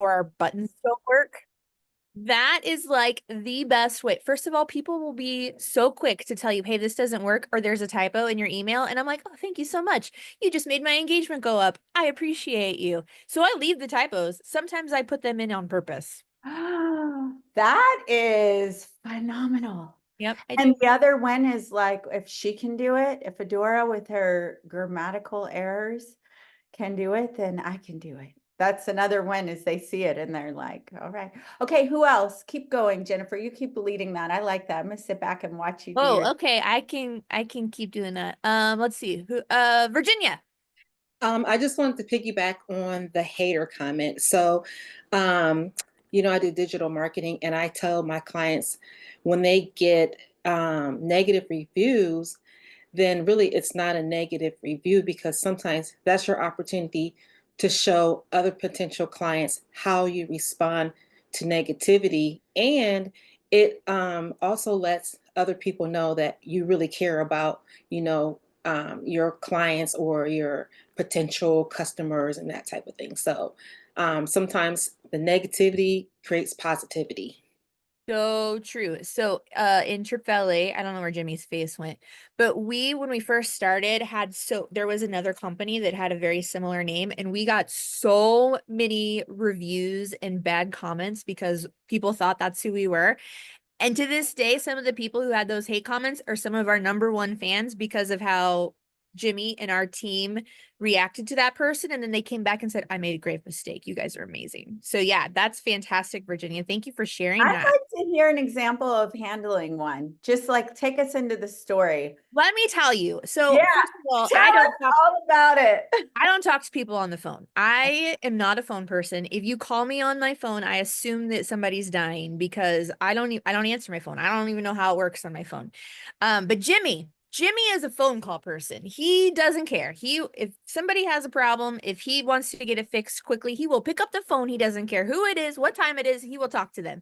our buttons don't work. That is like the best way. First of all, people will be so quick to tell you, hey, this doesn't work, or there's a typo in your email. And I'm like, oh, thank you so much. You just made my engagement go up. I appreciate you. So I leave the typos. Sometimes I put them in on purpose. That is phenomenal. Yep, I do. And the other one is like, if she can do it, if Adora with her grammatical errors can do it, then I can do it. That's another one is they see it and they're like, all right. Okay, who else? Keep going, Jennifer. You keep leading that. I like that. I'm gonna sit back and watch you do your. Oh, okay. I can keep doing that. Let's see. Who Virginia. I just wanted to piggyback on the hater comment. So, um, I do digital marketing and I tell my clients when they get negative reviews, then really it's not a negative review because sometimes that's your opportunity to show other potential clients how you respond to negativity. And it also lets other people know that you really care about, your clients or your potential customers and that type of thing. So sometimes the negativity creates positivity. So true. So in Tripoli, I don't know where Jimmy's face went, but when we first started there was another company that had a very similar name and we got so many reviews and bad comments because people thought that's who we were. And to this day, some of the people who had those hate comments are some of our number one fans because of how Jimmy and our team reacted to that person. And then they came back and said, I made a grave mistake. You guys are amazing. So yeah, that's fantastic, Virginia. Thank you for sharing I'd that. like to hear an example of handling one. Just like take us into the story. Let me tell you. So Yeah, first of all, tell us all about it. I don't talk to people on the phone. I am not a phone person. If you call me on my phone, I assume that somebody's dying because I don't answer my phone. I don't even know how it works on my phone. But Jimmy is a phone call person. He doesn't care. If somebody has a problem, if he wants to get it fixed quickly, he will pick up the phone. He doesn't care who it is, what time it is, he will talk to them.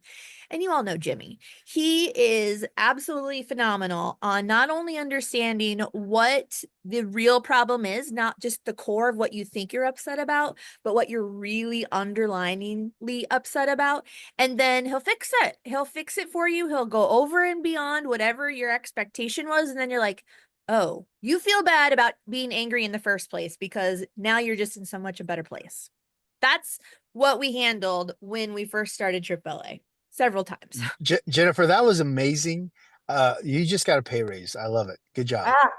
And you all know Jimmy. He is absolutely phenomenal on not only understanding what the real problem is, not just the core of what you think you're upset about, but what you're really underliningly upset about. And then he'll fix it. He'll fix it for you. He'll go over and beyond whatever your expectation was. And then you're like, oh, you feel bad about being angry in the first place because now you're just in so much a better place. That's what we handled when we first started AAA several times. Jennifer, that was amazing. You just got a pay raise. I love it. Good job. Ah,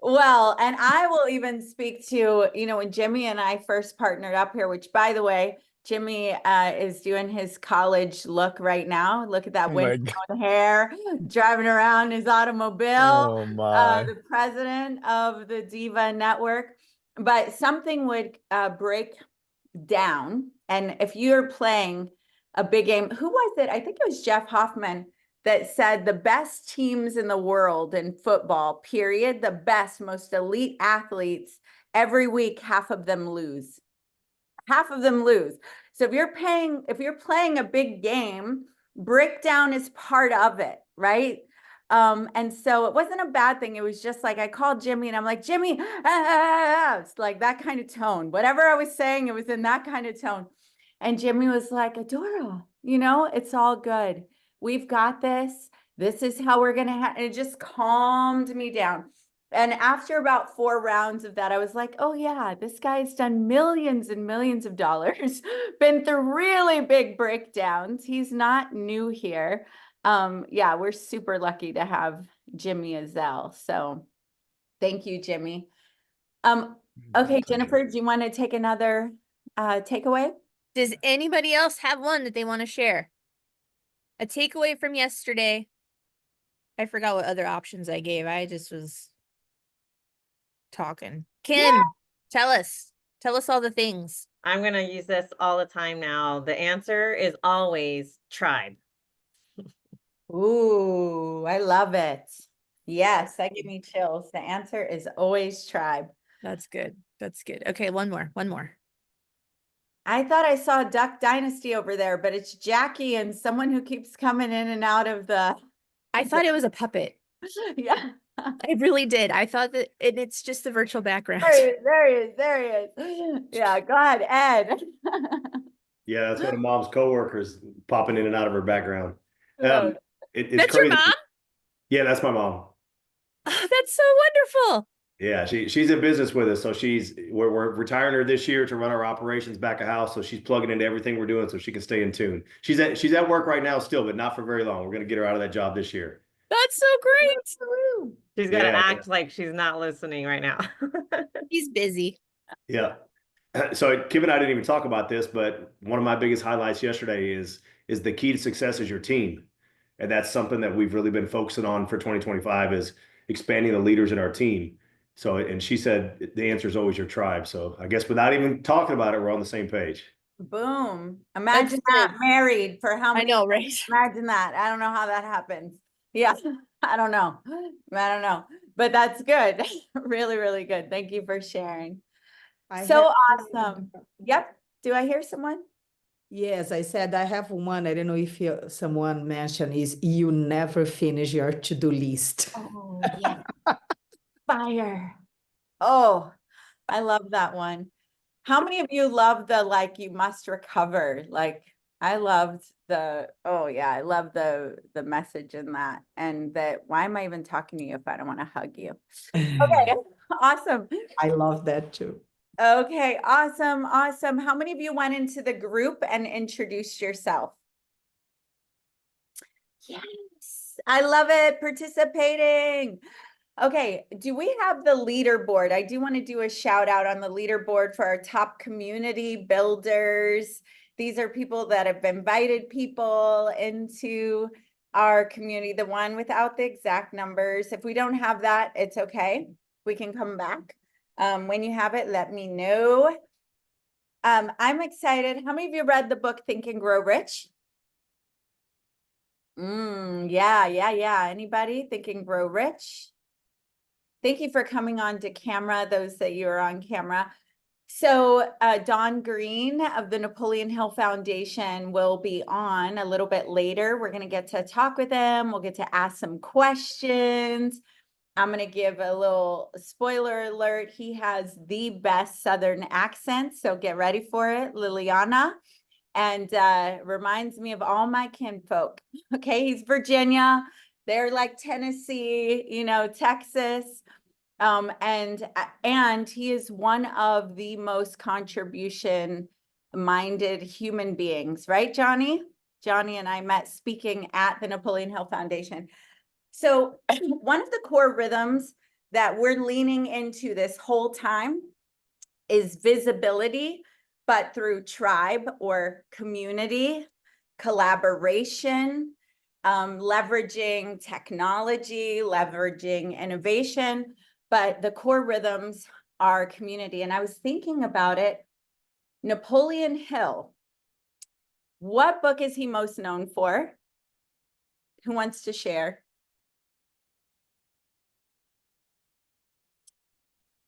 well, and I will even speak to, when Jimmy and I first partnered up here, which by the way, Jimmy is doing his college look right now. Look at that Oh my windblown hair, driving around his automobile, Oh my. the president of the DIVA Network. But something would break down. And if you're playing a big game, who was it? I think it was Jeff Hoffman that said the best teams in the world in football, period, the best, most elite athletes, every week, half of them lose. Half of them lose. So if you're playing a big game, breakdown is part of it, right? And so it wasn't a bad thing. It was just like I called Jimmy and I'm like, Jimmy, it's like that kind of tone. Whatever I was saying, it was in that kind of tone. And Jimmy was like, Adora, it's all good. We've got this. This is how we're gonna have. It just calmed me down. And after about 4 rounds of that, I was like, oh yeah, this guy's done millions and millions of dollars, been through really big breakdowns. He's not new here. Yeah, we're super lucky to have Jimmy Azell. So thank you, Jimmy. Okay, Jennifer, do you want to take another takeaway? Does anybody else have one that they want to share? A takeaway from yesterday. I forgot what other options I gave. I just was talking. Kim, Yeah. tell us. Tell us all the things. I'm going to use this all the time now. The answer is always tribe. Ooh, I love it. Yes, that gave me chills. The answer is always tribe. That's good. That's good. Okay, one more. One more. I thought I saw Duck Dynasty over there, but it's Jackie and someone who keeps coming in and out of the. I thought it was a puppet. Yeah. I really did. I thought that it's just the virtual background. There he is. Yeah, go ahead, Ed. Yeah, that's one of mom's coworkers popping in and out of her background. Oh, It's That's your crazy. mom? Yeah, that's my mom. Oh, that's so wonderful. Yeah, she's in business with us, so we're retiring her this year to run our operations back of house. So she's plugging into everything we're doing so she can stay in tune. She's at work right now still, but not for very long. We're gonna get her out of that job this year. That's so great. She's got to Yeah. act like she's not listening right now. He's busy. Yeah. So Kim and I didn't even talk about this, but one of my biggest highlights yesterday is the key to success is your team. And that's something that we've really been focusing on for 2025 is expanding the leaders in our team. So, and she said the answer is always your tribe. So I guess without even talking about it, we're on the same page. boom. Imagine That's that good. married for how I many know, right? Imagine that. I don't know how that happens. Yeah, I don't know. I don't know. But that's good. Really, really good. Thank you for sharing. So awesome. Yep. Do I hear someone? Yes, I said I have one. I don't know if someone mentioned is you never finish your to-do list. Oh, yeah. Fire. Oh, I love that one. How many of you love the like you must recover? Like I loved oh yeah, I love the message in that. And that why am I even talking to you if I don't want to hug you? Okay, awesome. I love that too. Okay, awesome, awesome. How many of you went into the group and introduced yourself? Yes, I love it, participating. Okay, do we have the leaderboard? I do want to do a shout out on the leaderboard for our top community builders. These are people that have invited people into our community, the one without the exact numbers. If we don't have that, it's okay. We can come back. When you have it, let me know. I'm excited. How many of you read the book Think and Grow Rich? Yeah. Anybody? Think and Grow Rich? Thank you for coming on to camera, those that you are on camera. So Don Green of the Napoleon Hill Foundation will be on a little bit later. We're going to get to talk with him. We'll get to ask some questions. I'm going to give a little spoiler alert. He has the best Southern accent, so get ready for it, Liliana. And reminds me of all my kinfolk. Okay, he's Virginia. They're like Tennessee, Texas. And he is one of the most contribution-minded human beings, right, Johnny? Johnny and I met speaking at the Napoleon Hill Foundation. So one of the core rhythms that we're leaning into this whole time is visibility, but through tribe or community, collaboration, leveraging technology, leveraging innovation, but the core rhythms are community. And I was thinking about it, Napoleon Hill, what book is he most known for? Who wants to share?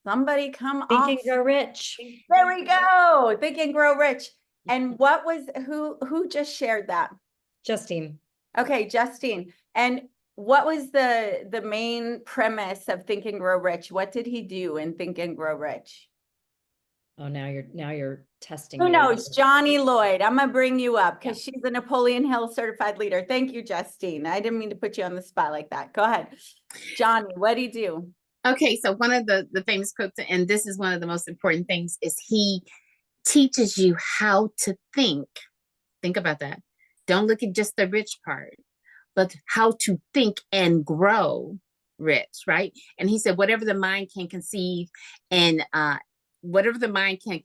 Somebody come Think off. and Grow Rich. There we go. Think and Grow Rich. And what was who just shared that? Justine. Okay, Justine. And what was the main premise of Think and Grow Rich? What did he do in Think and Grow Rich? Oh, now you're testing. Who me. knows? Johnny Lloyd. I'm gonna bring you up because she's a Napoleon Hill certified leader. Thank you, Justine. I didn't mean to put you on the spot like that. Go ahead. Johnny, what do you do? Okay, so one of the famous quotes, and this is one of the most important things, is he teaches you how to think. Think about that. Don't look at just the rich part, but how to think and grow rich, right? And he said, whatever the mind can conceive and whatever the mind can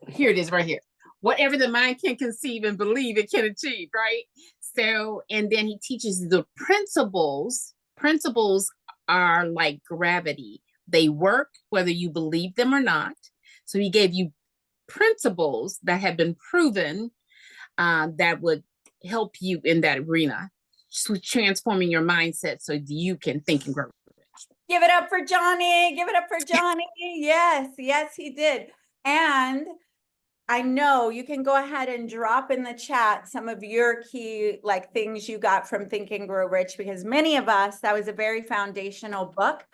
here it is right here. Whatever the mind can conceive and believe, it can achieve, right? So, and then he teaches the principles. Principles are like gravity. They work whether you believe them or not. So he gave you principles that have been proven that would help you in that arena, transforming your mindset so you can think and grow. Give it up for Johnny. Give it up for Johnny. Yes, he did. And I know you can go ahead and drop in the chat some of your key things you got from Think and Grow Rich, because many of us, that was a very foundational book.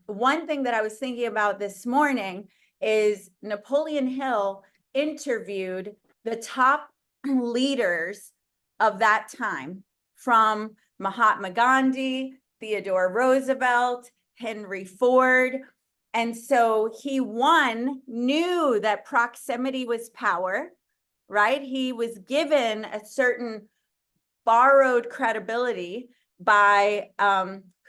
One thing that I was thinking about this morning is Napoleon Hill interviewed the top leaders of that time, from Mahatma Gandhi, Theodore Roosevelt, Henry Ford. And so he, one, knew that proximity was power, right? He was given a certain borrowed credibility by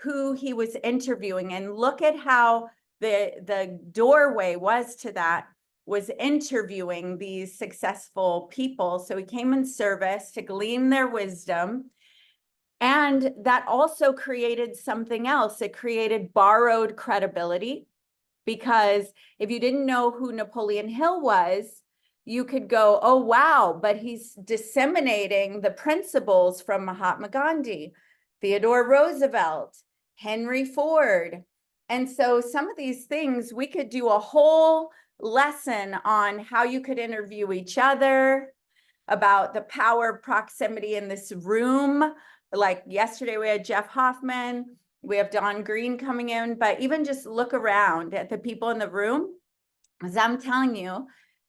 who he was interviewing. And look at how the doorway was to that, was interviewing these successful people. So he came in service to glean their wisdom. And that also created something else. It created borrowed credibility, because if you didn't know who Napoleon Hill was, you could go, oh, wow, but he's disseminating the principles from Mahatma Gandhi, Theodore Roosevelt, Henry Ford. And so some of these things, we could do a whole lesson on how you could interview each other, about the power of proximity in this room. Like yesterday, we had Jeff Hoffman, we have Don Green coming in, but even just look around at the people in the room, as I'm telling you,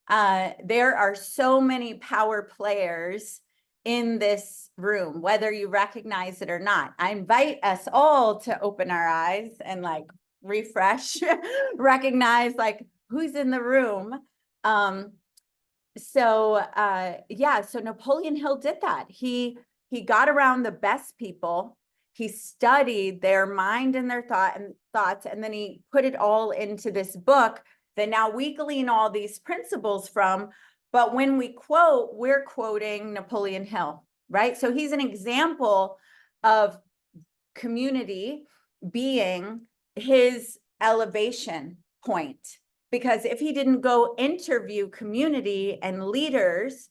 there are so many power players in this room, whether you recognize it or not. I invite us all to open our eyes and like refresh, recognize like who's in the room. So Napoleon Hill did that. He got around the best people. He studied their mind and their thoughts, and then he put it all into this book that now we glean all these principles from. But when we quote, we're quoting Napoleon Hill, right? So he's an example of community being his elevation point. Because if he didn't go interview community and leaders,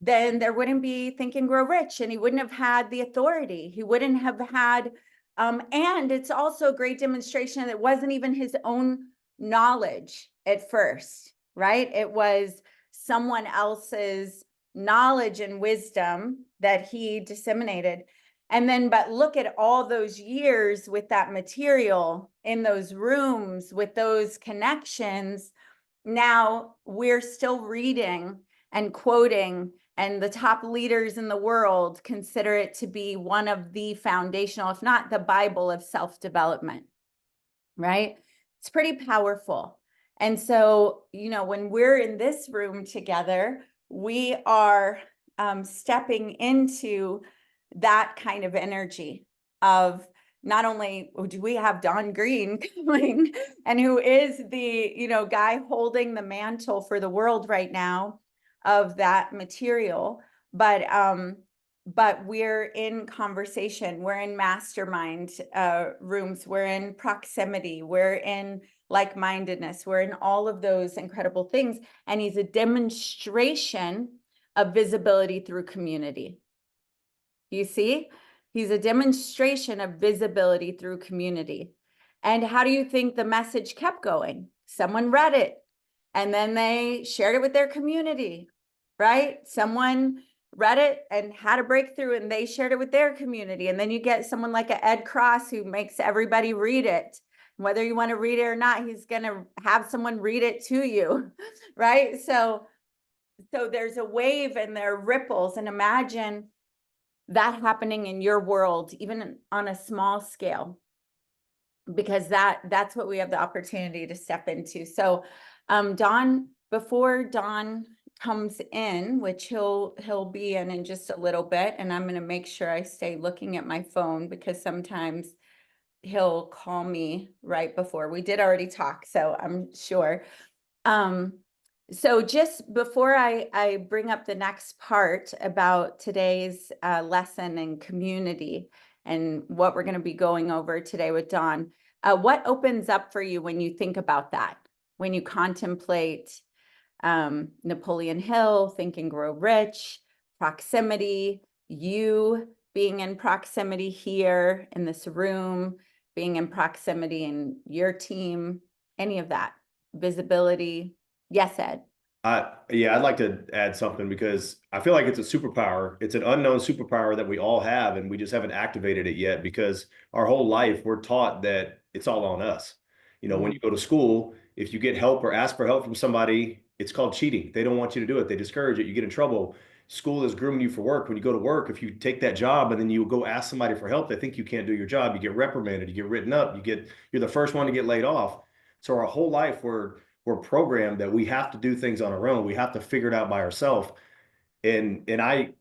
then there wouldn't be Think and Grow Rich, and he wouldn't have had the authority. He wouldn't have had, and it's also a great demonstration that it wasn't even his own knowledge at first, right? It was someone else's knowledge and wisdom that he disseminated. And then, but look at all those years with that material in those rooms, with those connections. Now we're still reading and quoting, and the top leaders in the world consider it to be one of the foundational, if not the Bible of self-development, right? It's pretty powerful. And so, you know, when we're in this room together, we are stepping into that kind of energy of not only do we have Don Green coming, and who is the, you know, guy holding the mantle for the world right now of that material, but we're in conversation, we're in mastermind rooms, we're in proximity, we're in like-mindedness, we're in all of those incredible things. And he's a demonstration of visibility through community. You see, he's a demonstration of visibility through community. And how do you think the message kept going? Someone read it, and then they shared it with their community, right? Someone read it and had a breakthrough, and they shared it with their community. And then you get someone like a Ed Cross who makes everybody read it. Whether you want to read it or not, he's going to have someone read it to you, right? So there's a wave and there are ripples, and imagine that happening in your world, even on a small scale, because that's what we have the opportunity to step into. So Don, before Don comes in, which he'll be in just a little bit, and I'm going to make sure I stay looking at my phone, because sometimes he'll call me right before. We did already talk, so I'm sure. So just before I bring up the next part about today's lesson and community and what we're going to be going over today with Don, what opens up for you when you think about that, when you contemplate Napoleon Hill, Think and Grow Rich, proximity, you being in proximity here in this room, being in proximity in your team, any of that, visibility? Yes, Ed. I'd like to add something, because I feel like it's a superpower. It's an unknown superpower that we all have, and we just haven't activated it yet, because our whole life we're taught that it's all on us. You know, when you go to school, if you get help or ask for help from somebody, it's called cheating. They don't want you to do it. They discourage it. You get in trouble. School is grooming you for work. When you go to work, if you take that job and then you go ask somebody for help, they think you can't do your job. You get reprimanded, you get written up, you're the first one to get laid off. So our whole life we're programmed that we have to do things on our own. We have to figure it out by ourselves. And I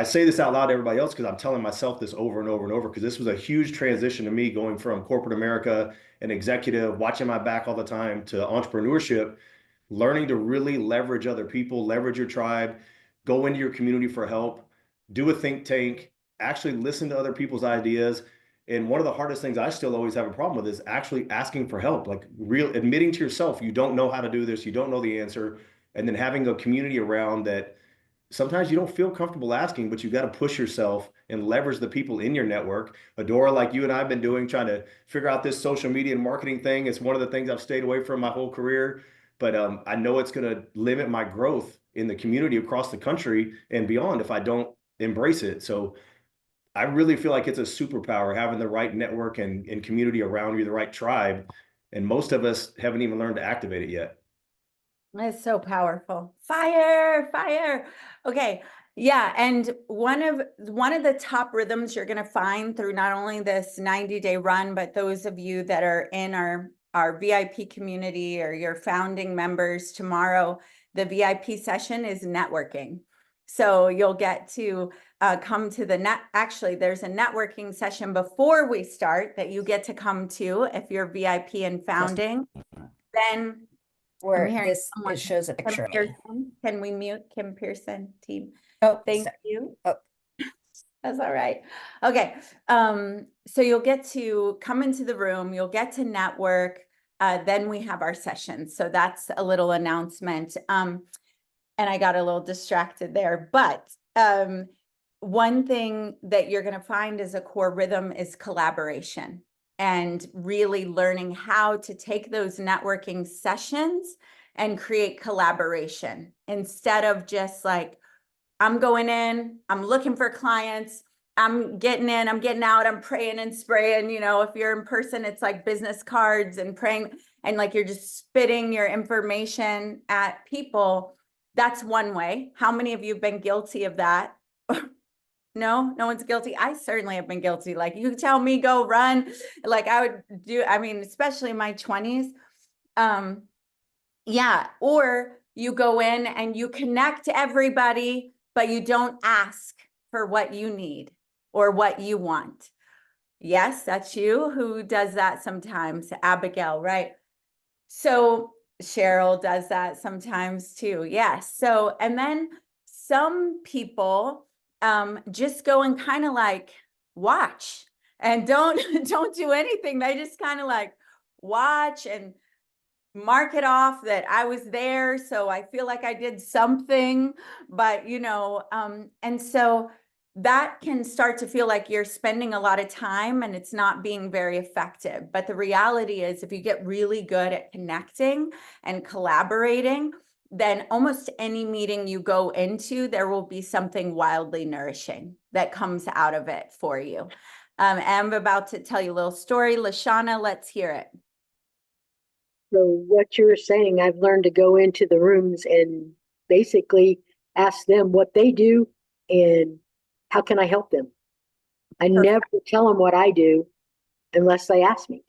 say this out loud to everybody else because I'm telling myself this over and over and over, because this was a huge transition to me, going from corporate America, an executive, watching my back all the time, to entrepreneurship, learning to really leverage other people, leverage your tribe, go into your community for help, do a think tank, actually listen to other people's ideas. And one of the hardest things I still always have a problem with is actually asking for help, like admitting to yourself, you don't know how to do this, you don't know the answer, and then having a community around that. Sometimes you don't feel comfortable asking, but you got to push yourself and leverage the people in your network. Adora, like you and I have been doing, trying to figure out this social media and marketing thing. It's one of the things I've stayed away from my whole career, but I know it's going to limit my growth in the community across the country and beyond if I don't embrace it. So I really feel like it's a superpower, having the right network and community around you, the right tribe. And most of us haven't even learned to activate it yet. It's so powerful. Fire, fire. Okay. Yeah. And one of the top rhythms you're going to find through not only this 90-day run, but those of you that are in our VIP community or your founding members tomorrow, the VIP session is networking. So you'll get to come to actually, there's a networking session before we start that you get to come to if you're VIP and founding. Then Where hearing this someone. it shows a Kim picture of me. Pearson. Can we mute Kim Pearson, team? Oh, Thank sorry. you. Oh. That's all right. Okay. So you'll get to come into the room, you'll get to network. Then we have our sessions. So that's a little announcement. And I got a little distracted there, but one thing that you're going to find as a core rhythm is collaboration, and really learning how to take those networking sessions and create collaboration instead of just like, I'm going in, I'm looking for clients, I'm getting in, I'm getting out, I'm praying and spraying. You know, if you're in person, it's like business cards and praying, and like you're just spitting your information at people. That's one way. How many of you have been guilty of that? No one's guilty. I certainly have been guilty. Like, you tell me go run, like I would do, I mean, especially in my 20s. Yeah. Or you go in and you connect to everybody, but you don't ask for what you need or what you want. Yes, that's you who does that sometimes, Abigail, right? So Cheryl does that sometimes too. Yes. So, and then some people just go and kind of like watch and don't do anything. They just kind of like watch and mark it off that I was there, so I feel like I did something. But you know, and so that can start to feel like you're spending a lot of time and it's not being very effective. But the reality is, if you get really good at connecting and collaborating, then almost any meeting you go into, there will be something wildly nourishing that comes out of it for you. I'm about to tell you a little story. Lashana, let's hear it. So what you're saying, I've learned to go into the rooms and basically ask them what they do and how can I help them. I never tell them what I do unless they ask me.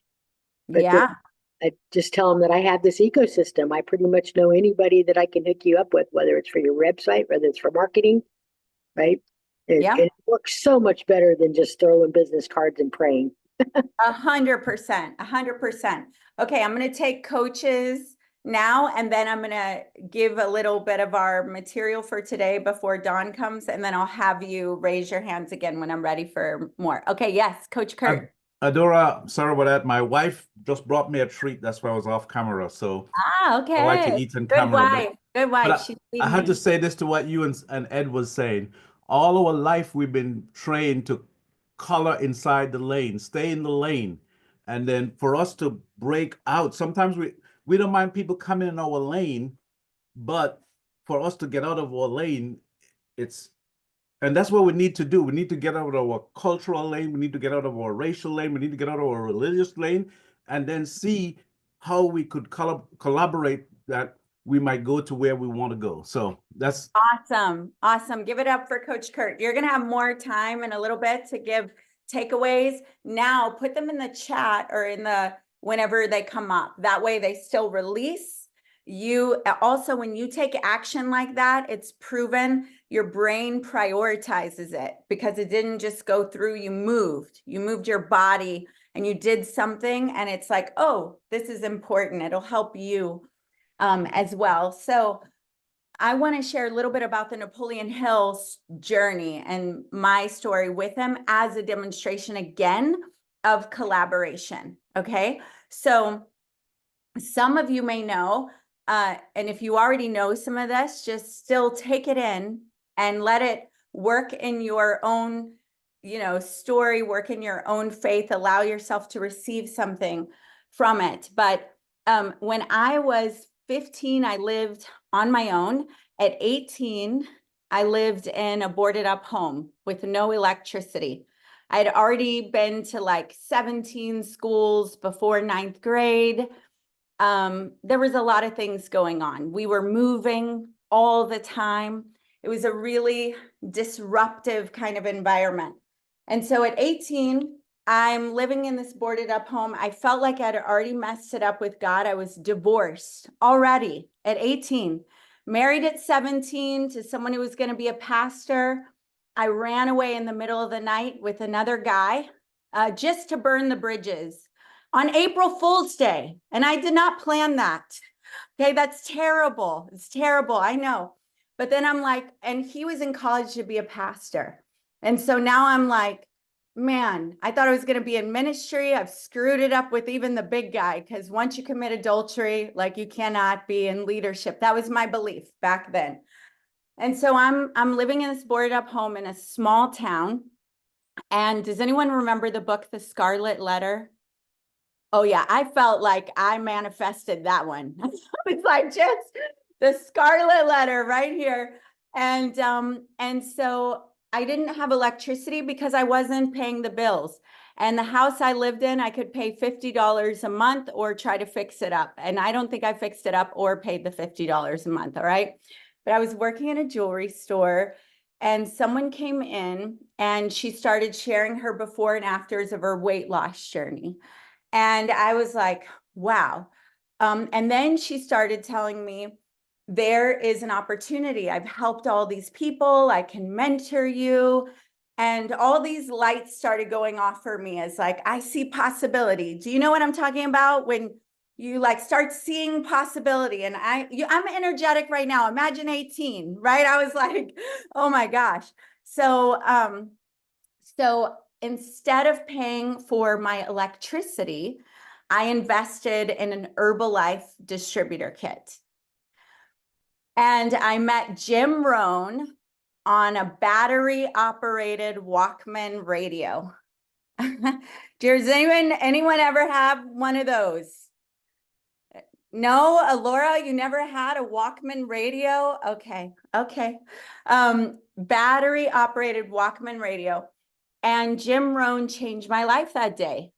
But yeah. I just tell them that I have this ecosystem. I pretty much know anybody that I can hook you up with, whether it's for your website, whether it's for marketing, right? It works so much better than just throwing business cards and praying. 100%, 100%. Okay, I'm going to take coaches now, and then I'm going to give a little bit of our material for today before Dawn comes, and then I'll have you raise your hands again when I'm ready for more. Okay, yes, Coach Kurt. Adora, sorry about that. My wife just brought me a treat. That's why I was off camera. So okay. I like to eat on Good camera. wife. Good wife. I had to say this to what you and Ed was saying. All our life, we've been trained to color inside the lane, stay in the lane. And then for us to break out, sometimes we don't mind people coming in our lane, but for us to get out of our lane, and that's what we need to do. We need to get out of our cultural lane. We need to get out of our racial lane. We need to get out of our religious lane, and then see how we could collaborate that we might go to where we want to go. So that's awesome. Awesome. Give it up for Coach Kurt. You're going to have more time in a little bit to give takeaways. Now put them in the chat or in the whenever they come up. That way they still release. You also, when you take action like that, it's proven your brain prioritizes it because it didn't just go through. You moved your body and you did something, and it's like, oh, this is important. It'll help you as well. So I want to share a little bit about the Napoleon Hill's journey and my story with him as a demonstration again of collaboration. Okay. So some of you may know, and if you already know some of this, just still take it in and let it work in your own, story, work in your own faith, allow yourself to receive something from it. But when I was 15, I lived on my own. At 18, I lived in a boarded up home with no electricity. I had already been to like 17 schools before 9th grade. There was a lot of things going on. We were moving all the time. It was a really disruptive kind of environment. And so at 18, I'm living in this boarded up home. I felt like I'd already messed it up with God. I was divorced already at 18, married at 17 to someone who was going to be a pastor. I ran away in the middle of the night with another guy just to burn the bridges on April Fool's Day. And I did not plan that. Okay, that's terrible. It's terrible. I know. But then I'm like, and he was in college to be a pastor. And so now I'm like, man, I thought I was going to be in ministry. I've screwed it up with even the big guy, because once you commit adultery, like, you cannot be in leadership. That was my belief back then. And so I'm living in this boarded up home in a small town. And does anyone remember the book, The Scarlet Letter? Oh yeah, I felt like I manifested that one. It's like just the Scarlet Letter right here. And so I didn't have electricity because I wasn't paying the bills. And the house I lived in, I could pay $50 a month or try to fix it up. And I don't think I fixed it up or paid the $50 a month, all right? But I was working in a jewelry store, and someone came in and she started sharing her before and afters of her weight loss journey. And I was like, wow. And then she started telling me, there is an opportunity. I've helped all these people. I can mentor you. And all these lights started going off for me as like, I see possibility. Do you know what I'm talking about? When you like start seeing possibility, and I'm energetic right now. Imagine 18, right? I was like, oh my gosh. So instead of paying for my electricity, I invested in an Herbalife distributor kit. And I met Jim Rohn on a battery operated Walkman radio. Does anyone ever have one of those? No, Laura, you never had a Walkman radio? Okay. Battery operated Walkman radio. And Jim Rohn changed my life that day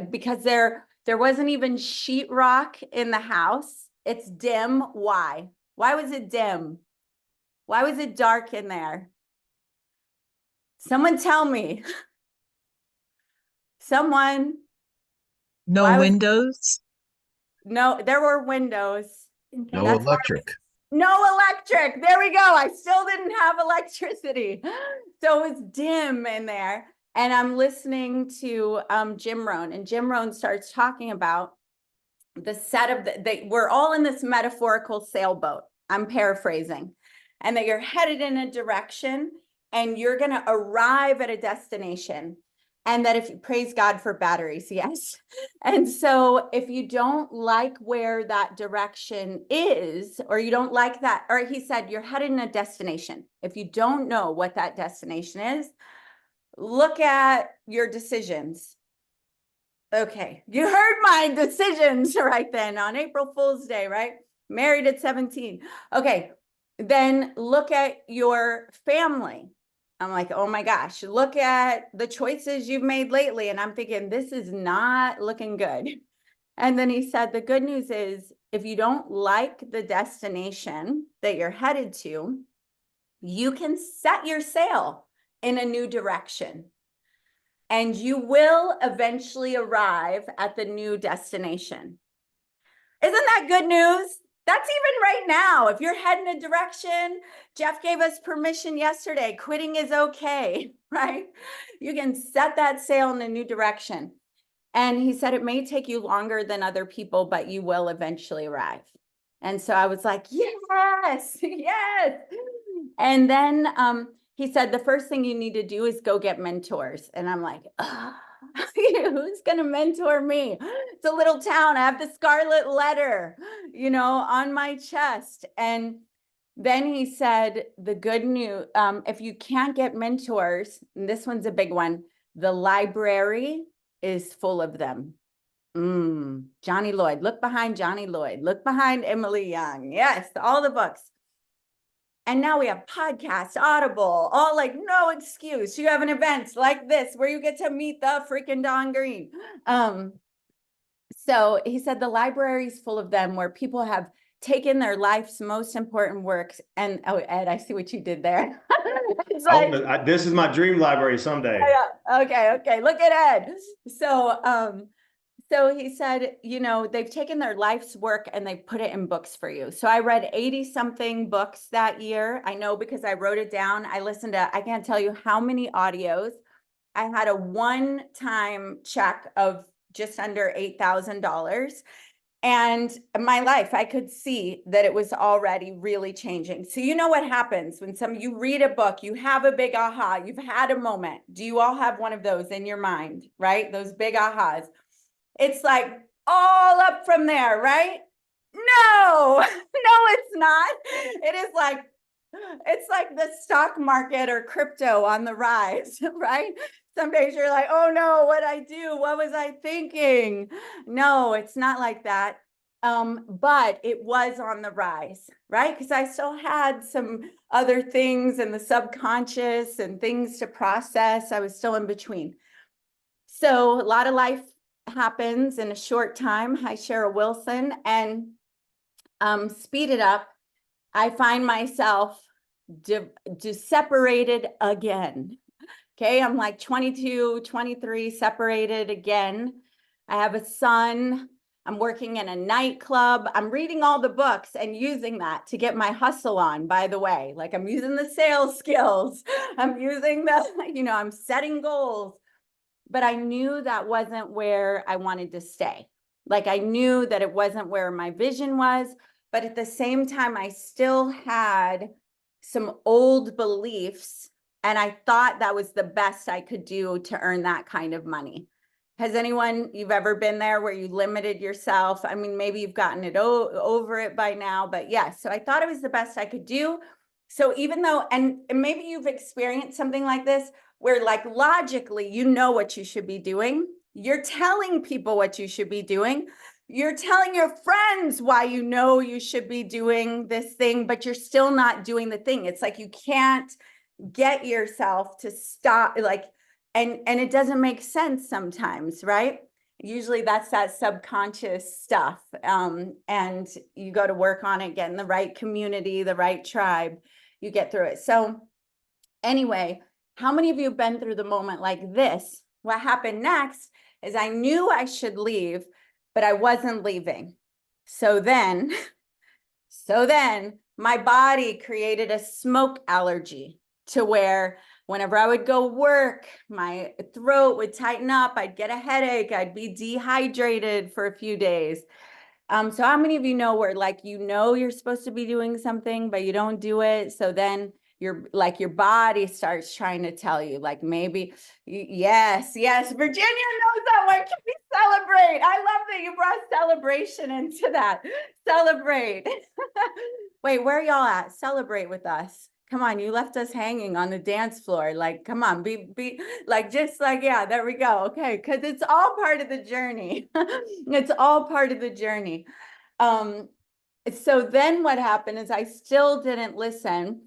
because there wasn't even sheetrock in the house. It's dim. Why? Why was it dim? Why was it dark in there? Someone tell me. Someone. No windows? No, there were windows. No electric. No electric. There we go. I still didn't have electricity. So it was dim in there. And I'm listening to Jim Rohn, and Jim Rohn starts talking about the set of we're all in this metaphorical sailboat. I'm paraphrasing, and that you're headed in a direction and you're going to arrive at a destination. And that if you praise God for batteries, yes. And so if you don't like where that direction is, or you don't like that, or he said, you're headed in a destination. If you don't know what that destination is, look at your decisions. Okay, you heard my decisions right then on April Fool's Day, right? Married at 17. Okay, then look at your family. I'm like, oh my gosh, look at the choices you've made lately. And I'm thinking, this is not looking good. And then he said, the good news is if you don't like the destination that you're headed to, you can set your sail in a new direction. And you will eventually arrive at the new destination. Isn't that good news? That's even right now. If you're heading a direction, Jeff gave us permission yesterday. Quitting is okay, right? You can set that sail in a new direction. And he said, it may take you longer than other people, but you will eventually arrive. And so I was like, yes, yes. And then he said, the first thing you need to do is go get mentors. And I'm like, who's going to mentor me? It's a little town. I have the scarlet letter, on my chest. And then he said, the good news, if you can't get mentors, and this one's a big one, the library is full of them. Johnny Lloyd, look behind Johnny Lloyd, look behind Emily Young. Yes, all the books. And now we have podcasts, Audible, all like no excuse. You have an event like this where you get to meet the freaking Don Green. So he said the library is full of them where people have taken their life's most important works. And oh, Ed, I see what you did there. It's like, This is my dream library someday. Yeah. Okay. Look at Ed. So he said, they've taken their life's work and they put it in books for you. So I read 80 something books that year. I know because I wrote it down. I listened to, I can't tell you how many audios. I had a one-time check of just under $8,000. And my life, I could see that it was already really changing. So you know what happens when you read a book, you have a big aha, you've had a moment. Do you all have one of those in your mind, right? Those big ahas. It's like all up from there, right? No, it's not. It's like the stock market or crypto on the rise, right? Some days you're like, oh no, what'd I do? What was I thinking? No, it's not like that. But it was on the rise, right? Because I still had some other things in the subconscious and things to process. I was still in between. So a lot of life happens in a short time. Hi, Cheryl Wilson. And speed it up. I find myself separated again. Okay, I'm like 22, 23, separated again. I have a son. I'm working in a nightclub. I'm reading all the books and using that to get my hustle on, by the way. Like I'm using the sales skills. I'm using I'm setting goals. But I knew that wasn't where I wanted to stay. Like I knew that it wasn't where my vision was. But at the same time, I still had some old beliefs. And I thought that was the best I could do to earn that kind of money. Has you've ever been there where you limited yourself? I mean, maybe you've gotten it over it by now, but yes. So I thought it was the best I could do. So even though, and maybe you've experienced something like this, where like logically, you know what you should be doing. You're telling people what you should be doing. You're telling your friends why you know you should be doing this thing, but you're still not doing the thing. It's like you can't get yourself to stop, and it doesn't make sense sometimes, right? Usually that's that subconscious stuff. And you go to work on it, get in the right community, the right tribe, you get through it. So anyway, how many of you have been through the moment like this? What happened next is I knew I should leave, but I wasn't leaving. So then my body created a smoke allergy to where whenever I would go work, my throat would tighten up. I'd get a headache. I'd be dehydrated for a few days. So how many of you know where you're supposed to be doing something, but you don't do it? So then your body starts trying to tell you, like, maybe, yes, Virginia knows that one. Can we celebrate? I love that you brought celebration into that. Celebrate. Wait, where are y'all at? Celebrate with us. Come on, you left us hanging on the dance floor. Like, come on, be yeah, there we go. Okay, because it's all part of the journey. It's all part of the journey. So then what happened is I still didn't listen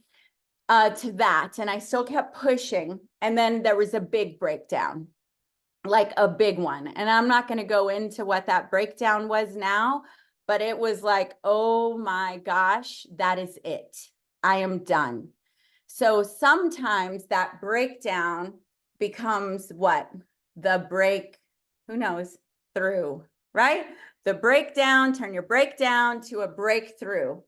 to that, and I still kept pushing. And then there was a big breakdown. like a big one. And I'm not going to go into what that breakdown was now, but it was like, oh my gosh, that is it. I am done. So sometimes that breakdown becomes what? The break, who knows, through, right? The breakdown, turn your breakdown to a breakthrough.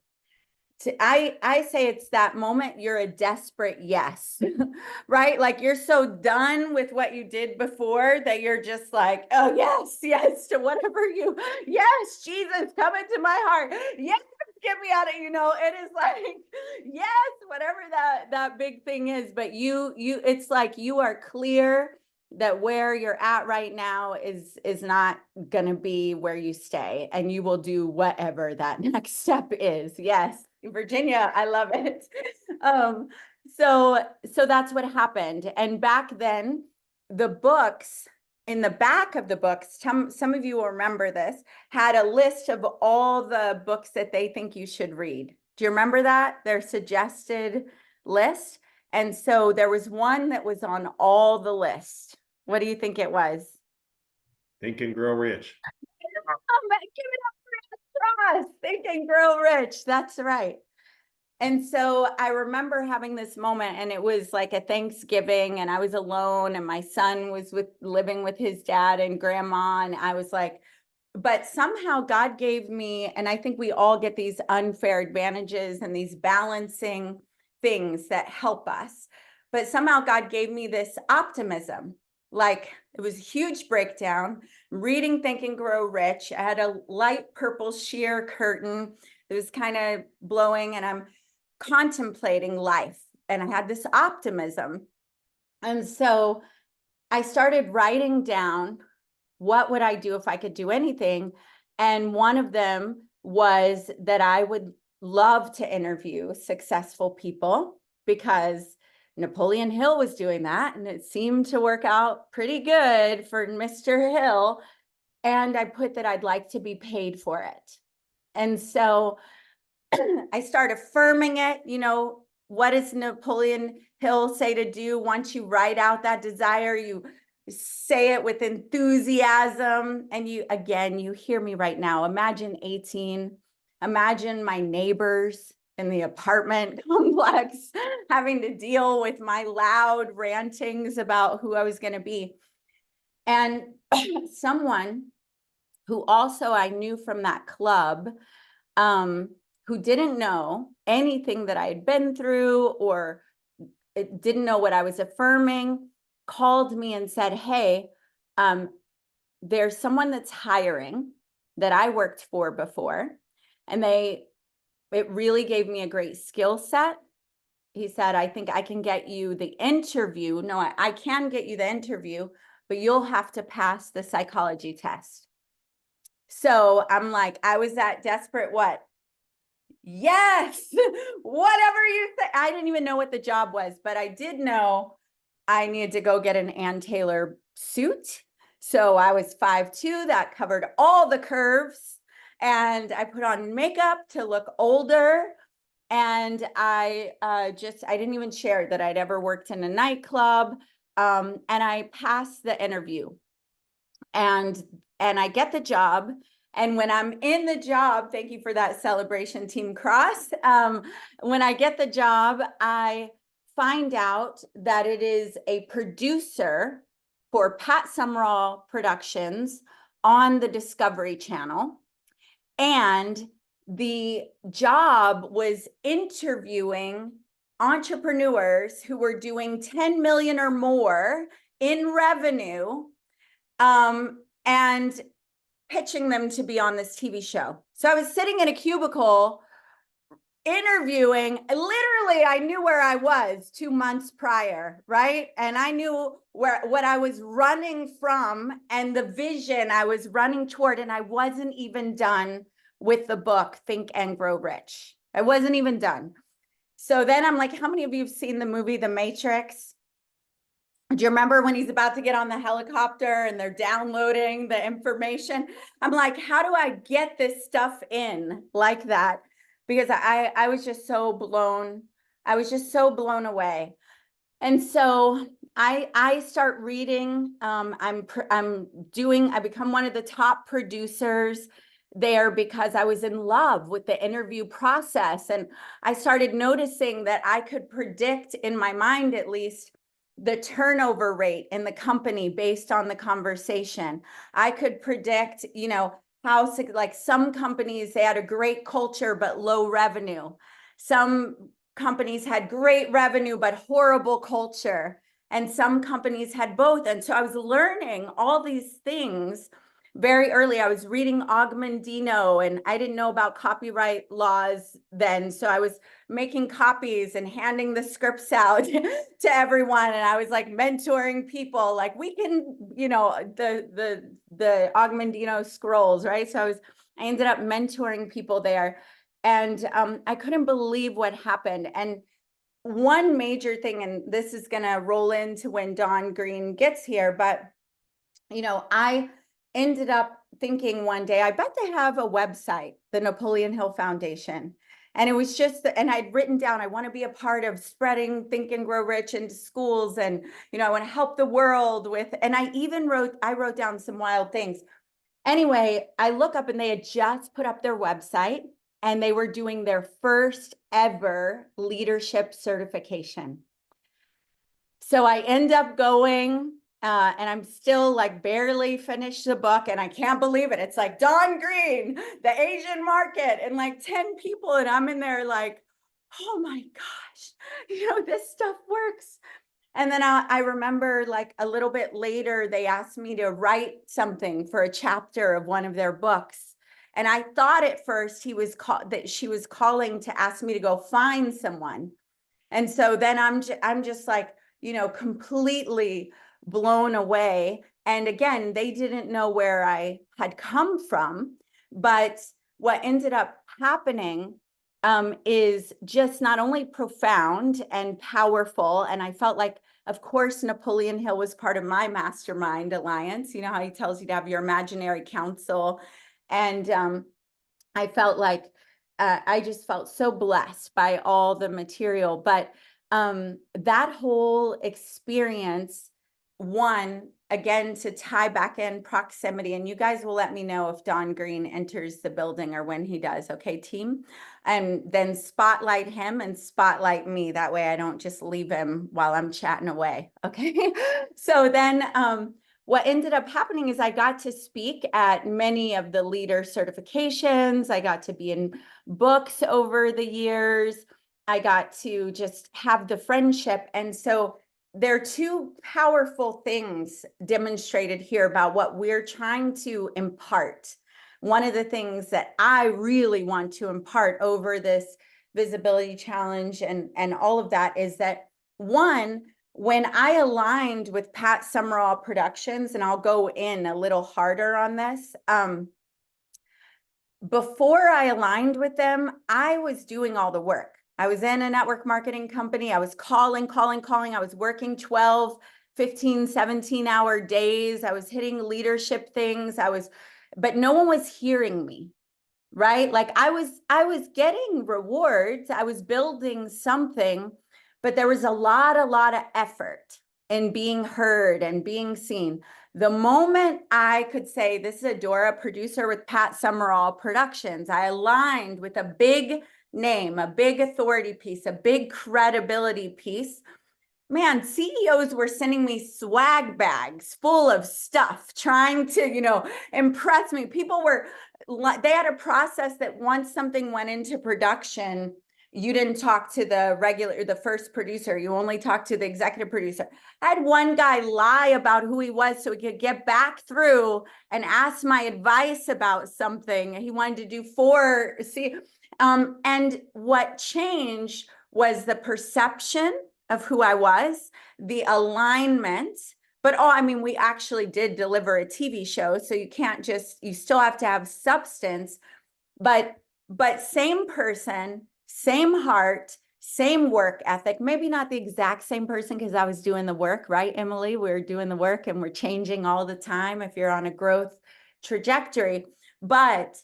I say it's that moment you're a desperate yes, right? Like you're so done with what you did before that you're just like, oh, yes, yes, to whatever you, yes, Jesus, come into my heart. Yes, get me out of, it is like, yes, whatever that big thing is. But it's like you are clear that where you're at right now is not going to be where you stay, and you will do whatever that next step is. Yes. Virginia, I love it. So that's what happened. And back then, the books in the back of the books, some of you will remember this, had a list of all the books that they think you should read. Do you remember that? Their suggested list. And so there was one that was on all the list. What do you think it was? Think and Grow Rich. Give it up for us. Think and Grow Rich. That's right. And so I remember having this moment, and it was like a Thanksgiving, and I was alone, and my son was living with his dad and grandma. And I was like, but somehow God gave me, and I think we all get these unfair advantages and these balancing things that help us. But somehow God gave me this optimism. Like it was a huge breakdown, reading Think and Grow Rich. I had a light purple sheer curtain that was kind of blowing, and I'm contemplating life, and I had this optimism. And so I started writing down, what would I do if I could do anything? And one of them was that I would love to interview successful people, because Napoleon Hill was doing that, and it seemed to work out pretty good for Mr. Hill. And I put that I'd like to be paid for it. And so I start affirming it. What does Napoleon Hill say to do? Once you write out that desire, you say it with enthusiasm. And you hear me right now. Imagine 18, imagine my neighbors in the apartment complex having to deal with my loud rantings about who I was going to be. And someone who also I knew from that club, who didn't know anything that I had been through or didn't know what I was affirming, called me and said, hey, there's someone that's hiring that I worked for before, and it really gave me a great skill set. He said, I think I can get you the interview. No, I can get you the interview, but you'll have to pass the psychology test. So I'm like, I was that desperate, what? Yes, whatever you say. I didn't even know what the job was, but I did know I needed to go get an Ann Taylor suit. So I was 5'2", that covered all the curves. And I put on makeup to look older. And I didn't even share that I'd ever worked in a nightclub. And I passed the interview. And I get the job. And when I'm in the job, thank you for that celebration, Team Cross. When I get the job, I find out that it is a producer for Pat Summerall Productions on the Discovery Channel. And the job was interviewing entrepreneurs who were doing 10 million or more in revenue, and pitching them to be on this TV show. So I was sitting in a cubicle interviewing. Literally, I knew where I was 2 months prior, right? And I knew what I was running from and the vision I was running toward. And I wasn't even done with the book, Think and Grow Rich. I wasn't even done. So then I'm like, how many of you have seen the movie The Matrix? Do you remember when he's about to get on the helicopter and they're downloading the information? I'm like, how do I get this stuff in like that? Because I was just so blown. I was just so blown away. And so I start reading. I become one of the top producers there because I was in love with the interview process. And I started noticing that I could predict, in my mind at least, the turnover rate in the company based on the conversation. I could predict, you know, how, like, some companies, they had a great culture but low revenue. Some companies had great revenue but horrible culture. And some companies had both. And so I was learning all these things very early. I was reading Augmendino, and I didn't know about copyright laws then. So I was making copies and handing the scripts out to everyone. And I was like mentoring people, like, we can, you know, the Augmendino scrolls, right? So I ended up mentoring people there. And I couldn't believe what happened. And one major thing, and this is going to roll into when Don Green gets here, but, you know, I ended up thinking one day, I bet they have a website, the Napoleon Hill Foundation. And it was just, and I'd written down, I want to be a part of spreading Think and Grow Rich into schools. And, you know, I want to help the world with, and I wrote down some wild things. Anyway, I look up and they had just put up their website, and they were doing their first ever leadership certification. So I end up going, and I'm still like barely finished the book, and I can't believe it. It's like Don Green, the Asian market, and like 10 people, and I'm in there like, oh my gosh, you know, this stuff works. And then I remember, like, a little bit later, they asked me to write something for a chapter of one of their books. And I thought at first that she was calling to ask me to go find someone. And so then I'm just like, you know, completely blown away. And again, they didn't know where I had come from. But what ended up happening is just not only profound and powerful. And I felt like, of course, Napoleon Hill was part of my Mastermind alliance. You know how he tells you to have your imaginary council. And I felt like I just felt so blessed by all the material. But that whole experience, one, again, to tie back in proximity, and you guys will let me know if Don Green enters the building or when he does, okay, team? And then spotlight him and spotlight me. That way I don't just leave him while I'm chatting away, okay? So then what ended up happening is I got to speak at many of the leader certifications. I got to be in books over the years. I got to just have the friendship. And so there are two powerful things demonstrated here about what we're trying to impart. One of the things that I really want to impart over this visibility challenge and all of that is that, one, when I aligned with Pat Summerall Productions, and I'll go in a little harder on this, before I aligned with them, I was doing all the work. I was in a network marketing company. I was calling. I was working 12, 15, 17-hour days. I was hitting leadership things. But no one was hearing me, right? Like I was getting rewards. I was building something, but there was a lot of effort in being heard and being seen. The moment I could say, this is a Dora producer with Pat Summerall Productions, I aligned with a big name, a big authority piece, a big credibility piece. Man, CEOs were sending me swag bags full of stuff, trying to, you know, impress me. They had a process that once something went into production, you didn't talk to the first producer. You only talked to the executive producer. I had one guy lie about who he was so he could get back through and ask my advice about something. He wanted to do 4. And what changed was the perception of who I was, the alignment. But we actually did deliver a TV show, so you still have to have substance. But same person, same heart, same work ethic, maybe not the exact same person because I was doing the work, right, Emily? We're doing the work and we're changing all the time if you're on a growth trajectory. But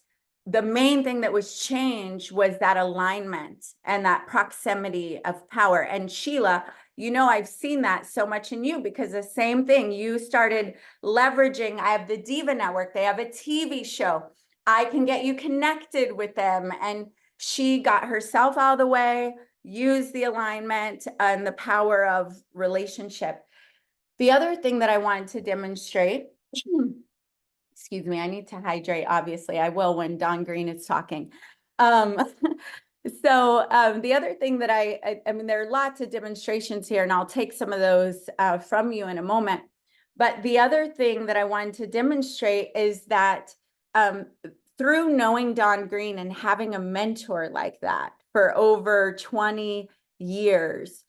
the main thing that was changed was that alignment and that proximity of power. And Sheila, I've seen that so much in you, because the same thing, you started leveraging. I have the DIVA Network. They have a TV show. I can get you connected with them. And she got herself out of the way, used the alignment and the power of relationship. The other thing that I wanted to demonstrate, excuse me, I need to hydrate. Obviously, I will when Don Green is talking. The other thing that I mean, there are lots of demonstrations here, and I'll take some of those from you in a moment. But the other thing that I wanted to demonstrate is that through knowing Don Green and having a mentor like that for over 20 years,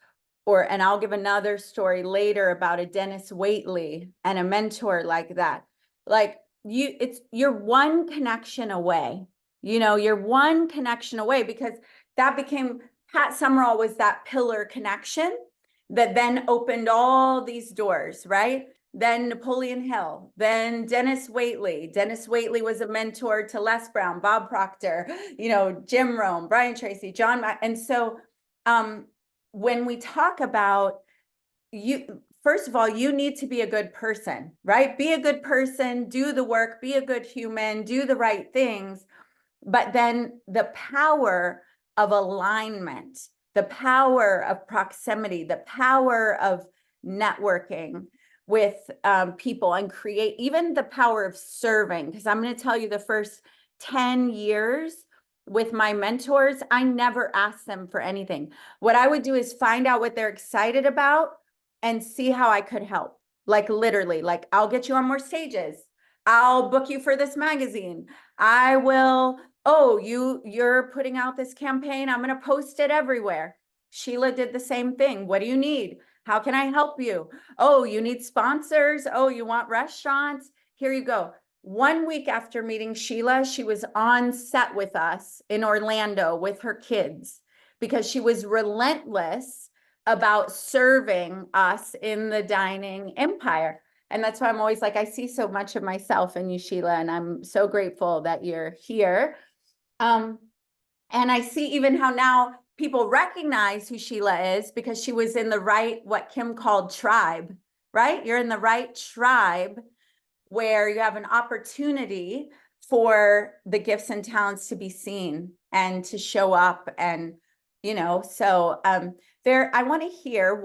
and I'll give another story later about a Dennis Waitley and a mentor like that. Like you're one connection away. You're one connection away, because that became, Pat Summerall was that pillar connection that then opened all these doors, right? Then Napoleon Hill, then Dennis Waitley. Dennis Waitley was a mentor to Les Brown, Bob Proctor, Jim Rome, Brian Tracy, John. And so when we talk about first of all, you need to be a good person, right? Be a good person, do the work, be a good human, do the right things. But then the power of alignment, the power of proximity, the power of networking with people, and create even the power of serving. Because I'm going to tell you, the first 10 years with my mentors, I never asked them for anything. What I would do is find out what they're excited about and see how I could help. Like literally, like I'll get you on more stages. I'll book you for this magazine. I will, you're putting out this campaign. I'm going to post it everywhere. Sheila did the same thing. What do you need? How can I help you? Oh, you need sponsors. Oh, you want restaurants? Here you go. 1 week after meeting Sheila, she was on set with us in Orlando with her kids, because she was relentless about serving us in the dining empire. And that's why I'm always like, I see so much of myself in you, Sheila, and I'm so grateful that you're here. And I see even how now people recognize who Sheila is, because she was in the right, what Kim called tribe, right? You're in the right tribe where you have an opportunity for the gifts and talents to be seen and to show up. And, so I want to hear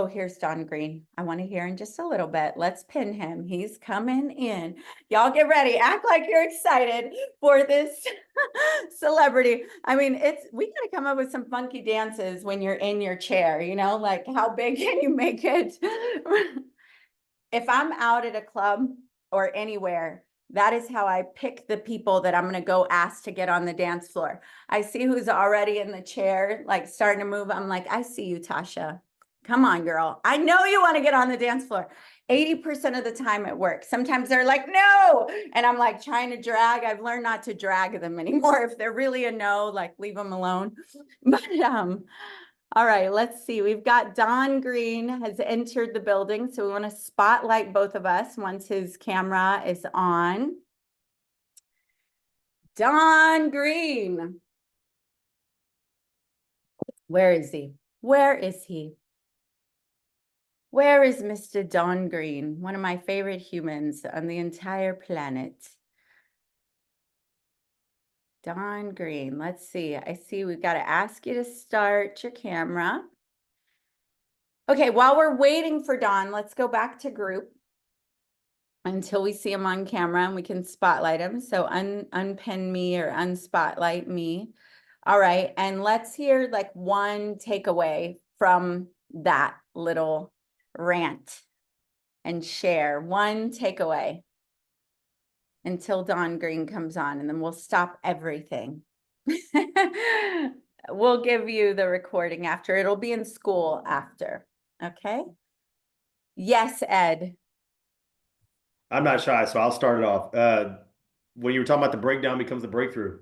here's Don Green. I want to hear in just a little bit. Let's pin him. He's coming in. Y'all get ready. Act like you're excited for this celebrity. I mean, we got to come up with some funky dances when you're in your chair, like how big can you make it? If I'm out at a club or anywhere, that is how I pick the people that I'm going to go ask to get on the dance floor. I see who's already in the chair, like starting to move. I'm like, I see you, Tasha. Come on, girl. I know you want to get on the dance floor. 80% of the time it works. Sometimes they're like, no. And I'm like trying to drag. I've learned not to drag them anymore. If they're really a no, like leave them alone. But all right, let's see. We've got Don Green has entered the building. So we want to spotlight both of us once his camera is on. Don Green. Where is he? Where is he? Where is Mr. Don Green? One of my favorite humans on the entire planet. Don Green, let's see. I see we've got to ask you to start your camera. Okay, while we're waiting for Don, let's go back to group until we see him on camera and we can spotlight him. So unpin me or unspotlight me. All right, and let's hear like one takeaway from that little rant and share one takeaway until Don Green comes on, and then we'll stop everything. We'll give you the recording after. It'll be in school after. Okay. Yes, Ed. I'm not shy, so I'll start it off. When you were talking about the breakdown becomes the breakthrough.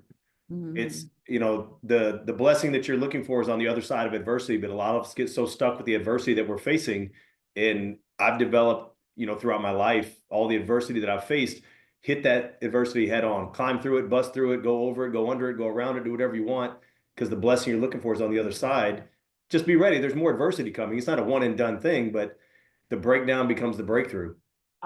It's, the blessing that you're looking for is on the other side of adversity, but a lot of us get so stuck with the adversity that we're facing. And I've developed, throughout my life, all the adversity that I've faced, hit that adversity head on, climb through it, bust through it, go over it, go under it, go around it, do whatever you want, because the blessing you're looking for is on the other side. just be ready. There's more adversity coming. It's not a one and done thing, but the breakdown becomes the breakthrough.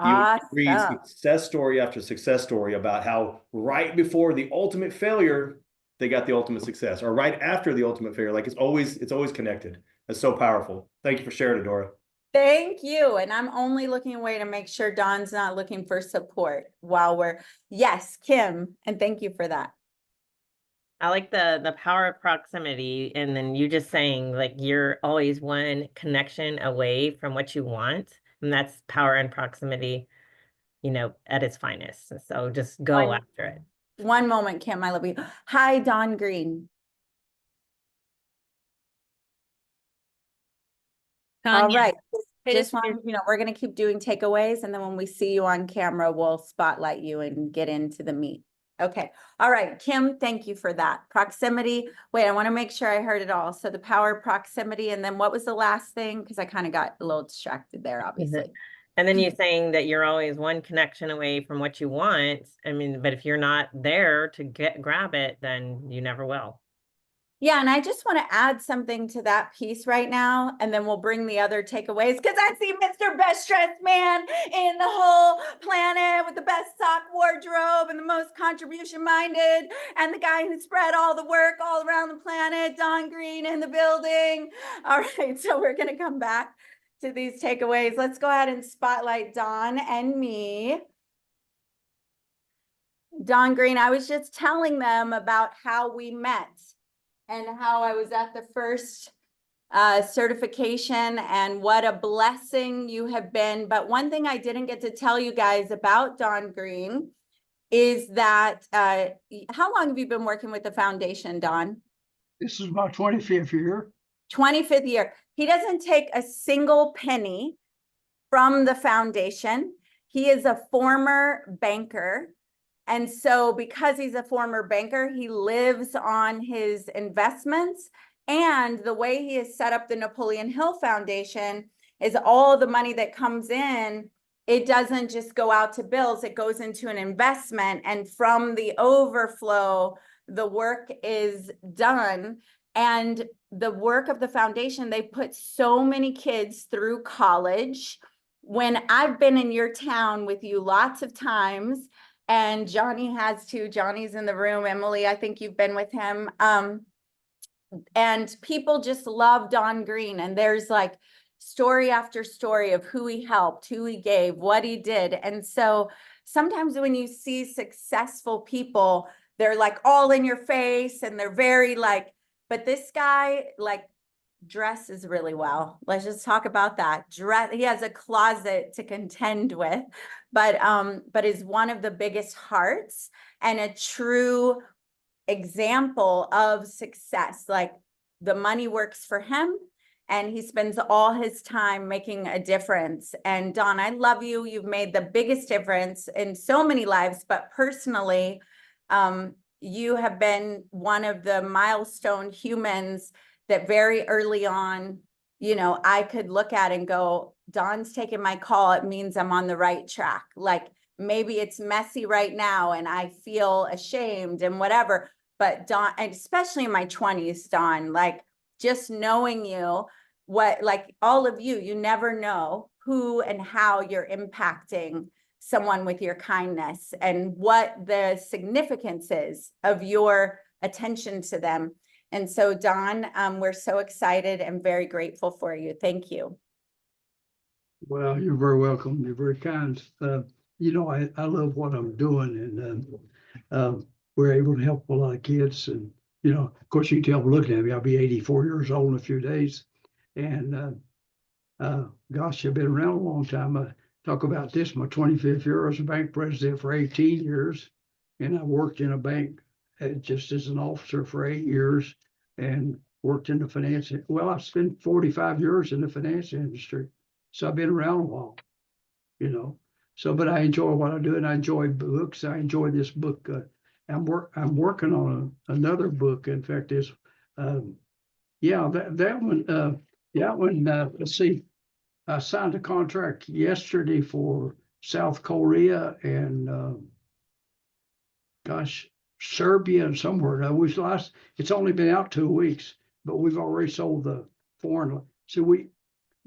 You read Awesome. success story after success story about how right before the ultimate failure, they got the ultimate success, or right after the ultimate failure. Like it's always connected. That's so powerful. Thank you for sharing it, Dora. Thank you. And I'm only looking away to make sure Don's not looking for support while we're, yes, Kim, and thank you for that. I like the power of proximity, and then you just saying like you're always one connection away from what you want, and that's power and proximity, you know, at its finest. So just go after it. One moment, Kim, I love you. Hi, Don Green. All right. Just want, you know, we're going to keep doing takeaways, and then when we see you on camera, we'll spotlight you and get into the meat. Okay. All right, Kim, thank you for that. Proximity. Wait, I want to make sure I heard it all. So the power of proximity, and then what was the last thing? Because I kind of got a little distracted there, obviously. And then you're saying that you're always one connection away from what you want. I mean, but if you're not there to grab it, then you never will. Yeah, and I just want to add something to that piece right now, and then we'll bring the other takeaways, because I see Mr. Best Dressed Man in the whole planet with the best sock wardrobe and the most contribution minded, and the guy who spread all the work all around the planet, Don Green, in the building. All right, so we're going to come back to these takeaways. Let's go ahead and spotlight Don and me. Don Green, I was just telling them about how we met and how I was at the first certification and what a blessing you have been. But one thing I didn't get to tell you guys about Don Green is that, how long have you been working with the foundation, Don? This is my 25th year. 25th year. He doesn't take a single penny from the foundation. He is a former banker. And so because he's a former banker, he lives on his investments. And the way he has set up the Napoleon Hill Foundation is all the money that comes in, it doesn't just go out to bills, it goes into an investment. And from the overflow, the work is done. And the work of the foundation, they put so many kids through college. When I've been in your town with you lots of times, and Johnny has too. Johnny's in the room. Emily, I think you've been with him. And people just love Don Green. And there's like story after story of who he helped, who he gave, what he did. And so sometimes when you see successful people, they're like all in your face and they're very like, but this guy like dresses really well. Let's just talk about that. He has a closet to contend with, but is one of the biggest hearts and a true example of success. Like the money works for him and he spends all his time making a difference. And Don, I love you. You've made the biggest difference in so many lives, but personally, you have been one of the milestone humans that very early on, you know, I could look at and go, Don's taking my call. It means I'm on the right track. Like maybe it's messy right now and I feel ashamed and whatever, but Don, and especially in my 20s, Don, like just knowing you, what, like all of you, you never know who and how you're impacting someone with your kindness and what the significance is of your attention to them. And so, Don, we're so excited and very grateful for you. Thank you. Well, you're very welcome. You're very kind. You know, I love what I'm doing, and we're able to help a lot of kids. And, you know, of course, you can tell looking at me, I'll be 84 years old in a few days. And gosh, I've been around a long time. I talk about this, my 25th year as a bank president for 18 years. And I worked in a bank just as an officer for 8 years and worked in the finance. Well, I've spent 45 years in the finance industry. So I've been around a while, you know. So, but I enjoy what I do and I enjoy books. I enjoy this book. I'm working on another book. In fact, that one, let's see. I signed a contract yesterday for South Korea and Serbia and somewhere. It's only been out 2 weeks, but we've already sold foreign. So we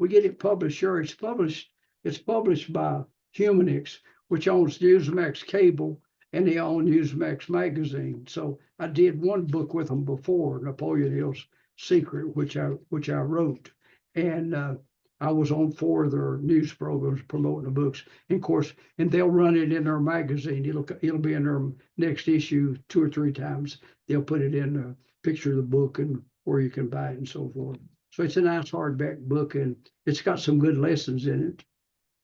get it published. Sure, it's published by Humanix, which owns Newsmax Cable, and they own Newsmax Magazine. So I did one book with them before, Napoleon Hill's Secret, which I wrote, and I was on 4 of their news programs promoting the books. And of course, and they'll run it in their magazine. It'll be in their next issue 2 or 3 times. They'll put it in a picture of the book and where you can buy it and so forth. So it's a nice hardback book, and it's got some good lessons in it.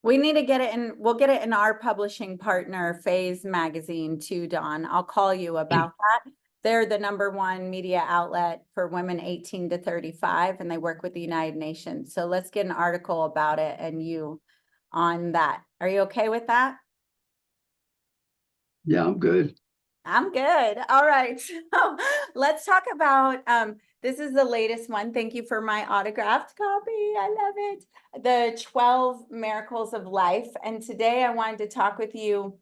We need to get it in, we'll get it in our publishing partner, Phase Magazine too, Dawn. I'll call you about that. They're the #1 media outlet for women 18 to 35, and they work with the United Nations. So let's get an article about it and you on that. Are you okay with that? Yeah, I'm good. I'm good. All right. So let's talk about, this is the latest one. Thank you for my autographed copy. I love it. The 12 Miracles of Life. And today I wanted to talk with you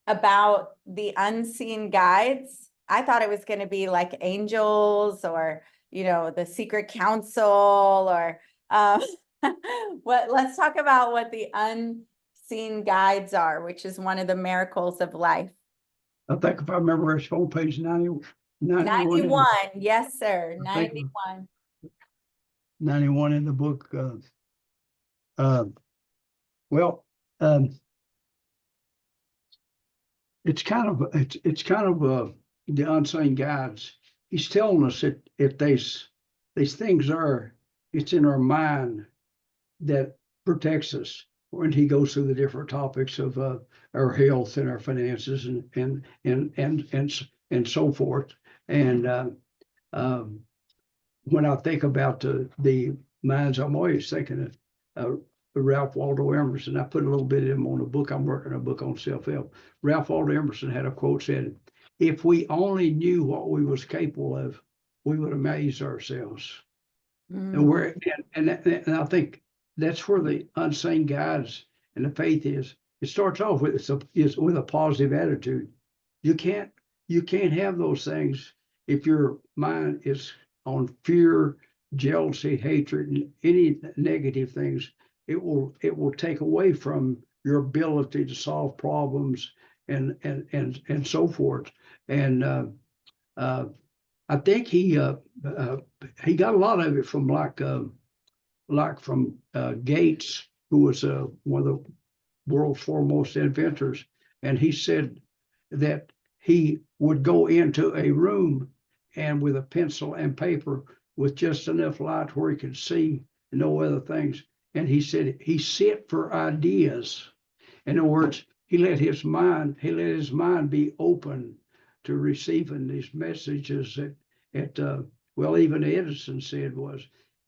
about the unseen guides. I thought it was going to be like angels or, the secret council or, let's talk about what the unseen guides are, which is one of the miracles of life. I think if I remember, it's on page 91. 91, yes, sir. 91. 91 in the book. It's kind of the unseen guides. He's telling us that if these things it's in our mind that protects us. When he goes through the different topics of our health and our finances and so forth. And when I think about the minds, I'm always thinking of Ralph Waldo Emerson. I put a little bit of him on a book. I'm working on a book on self-help. Ralph Waldo Emerson had a quote said, "If we only knew what we was capable of, we would amaze ourselves." Mm. And I think that's where the unseen guides and the faith is. It starts off with with a positive attitude. You can't have those things if your mind is on fear, jealousy, hatred, and any negative things. It will take away from your ability to solve problems and so forth. And I think he got a lot of it from from Gates, who was one of the world's foremost inventors. And he said that he would go into a room and with a pencil and paper with just enough light where he could see and no other things. And he said he sit for ideas. In other words, he let his mind be open to receiving these messages that even Edison said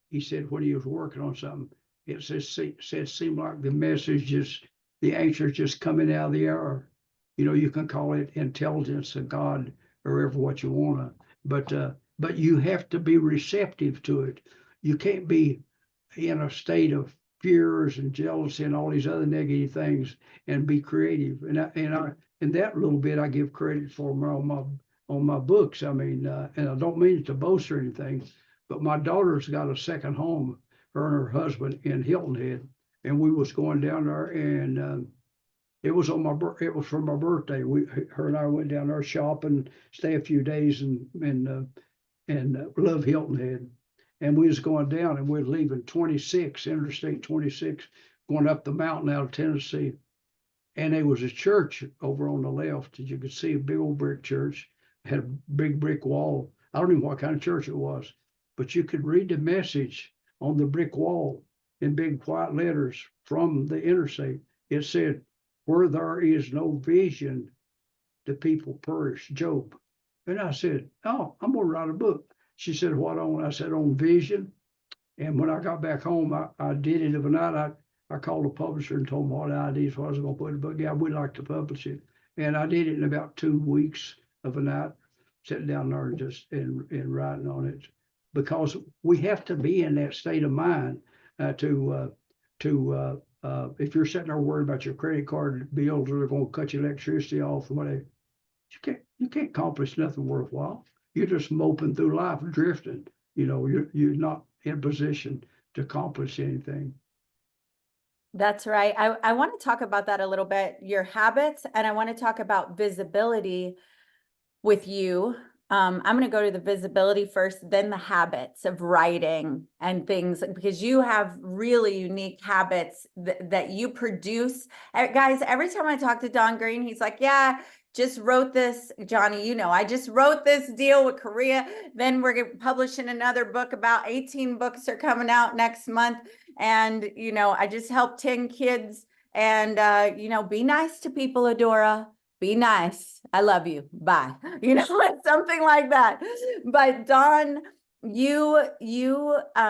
he said when he was working on something, it seemed like the messages, the answers just coming out of the air. You can call it intelligence of God or ever what you want to, but you have to be receptive to it. You can't be in a state of fears and jealousy and all these other negative things and be creative. And that little bit I give credit for on my books. I mean, and I don't mean it to boast or anything, but my daughter's got a second home, her and her husband in Hilton Head, and we was going down there, and it was for my birthday. Her and I went down there shopping, stay a few days, and love Hilton Head. And we was going down, and we're leaving Interstate 26, going up the mountain out of Tennessee. And there was a church over on the left, as you could see, a big old brick church, had a big brick wall. I don't even know what kind of church it was, but you could read the message on the brick wall in big white letters from the interstate. It said, "Where there is no vision, the people perish." Job. And I said, "Oh, I'm going to write a book." She said, "What on?" I said, "On vision." And when I got back home, I did it overnight. I called the publisher and told them what ideas I was going to put in the book. Yeah, we'd like to publish it. And I did it in about 2 weeks of a night, sitting down there and writing on it. Because we have to be in that state of mind to if you're sitting there worried about your credit card bills or they're going to cut your electricity off or whatever, you can't accomplish nothing worthwhile. You're just moping through life, drifting. You're not in a position to accomplish anything. That's right. I want to talk about that a little bit, your habits, and I want to talk about visibility with you. I'm going to go to the visibility first, then the habits of writing and things, because you have really unique habits that you produce. Guys, every time I talk to Don Green, he's like, yeah, just wrote this, Johnny, I just wrote this deal with Korea. Then we're publishing another book. About 18 books are coming out next month. And, I just helped 10 kids. And, be nice to people, Adora. Be nice. I love you. Bye. Something like that. But Don, the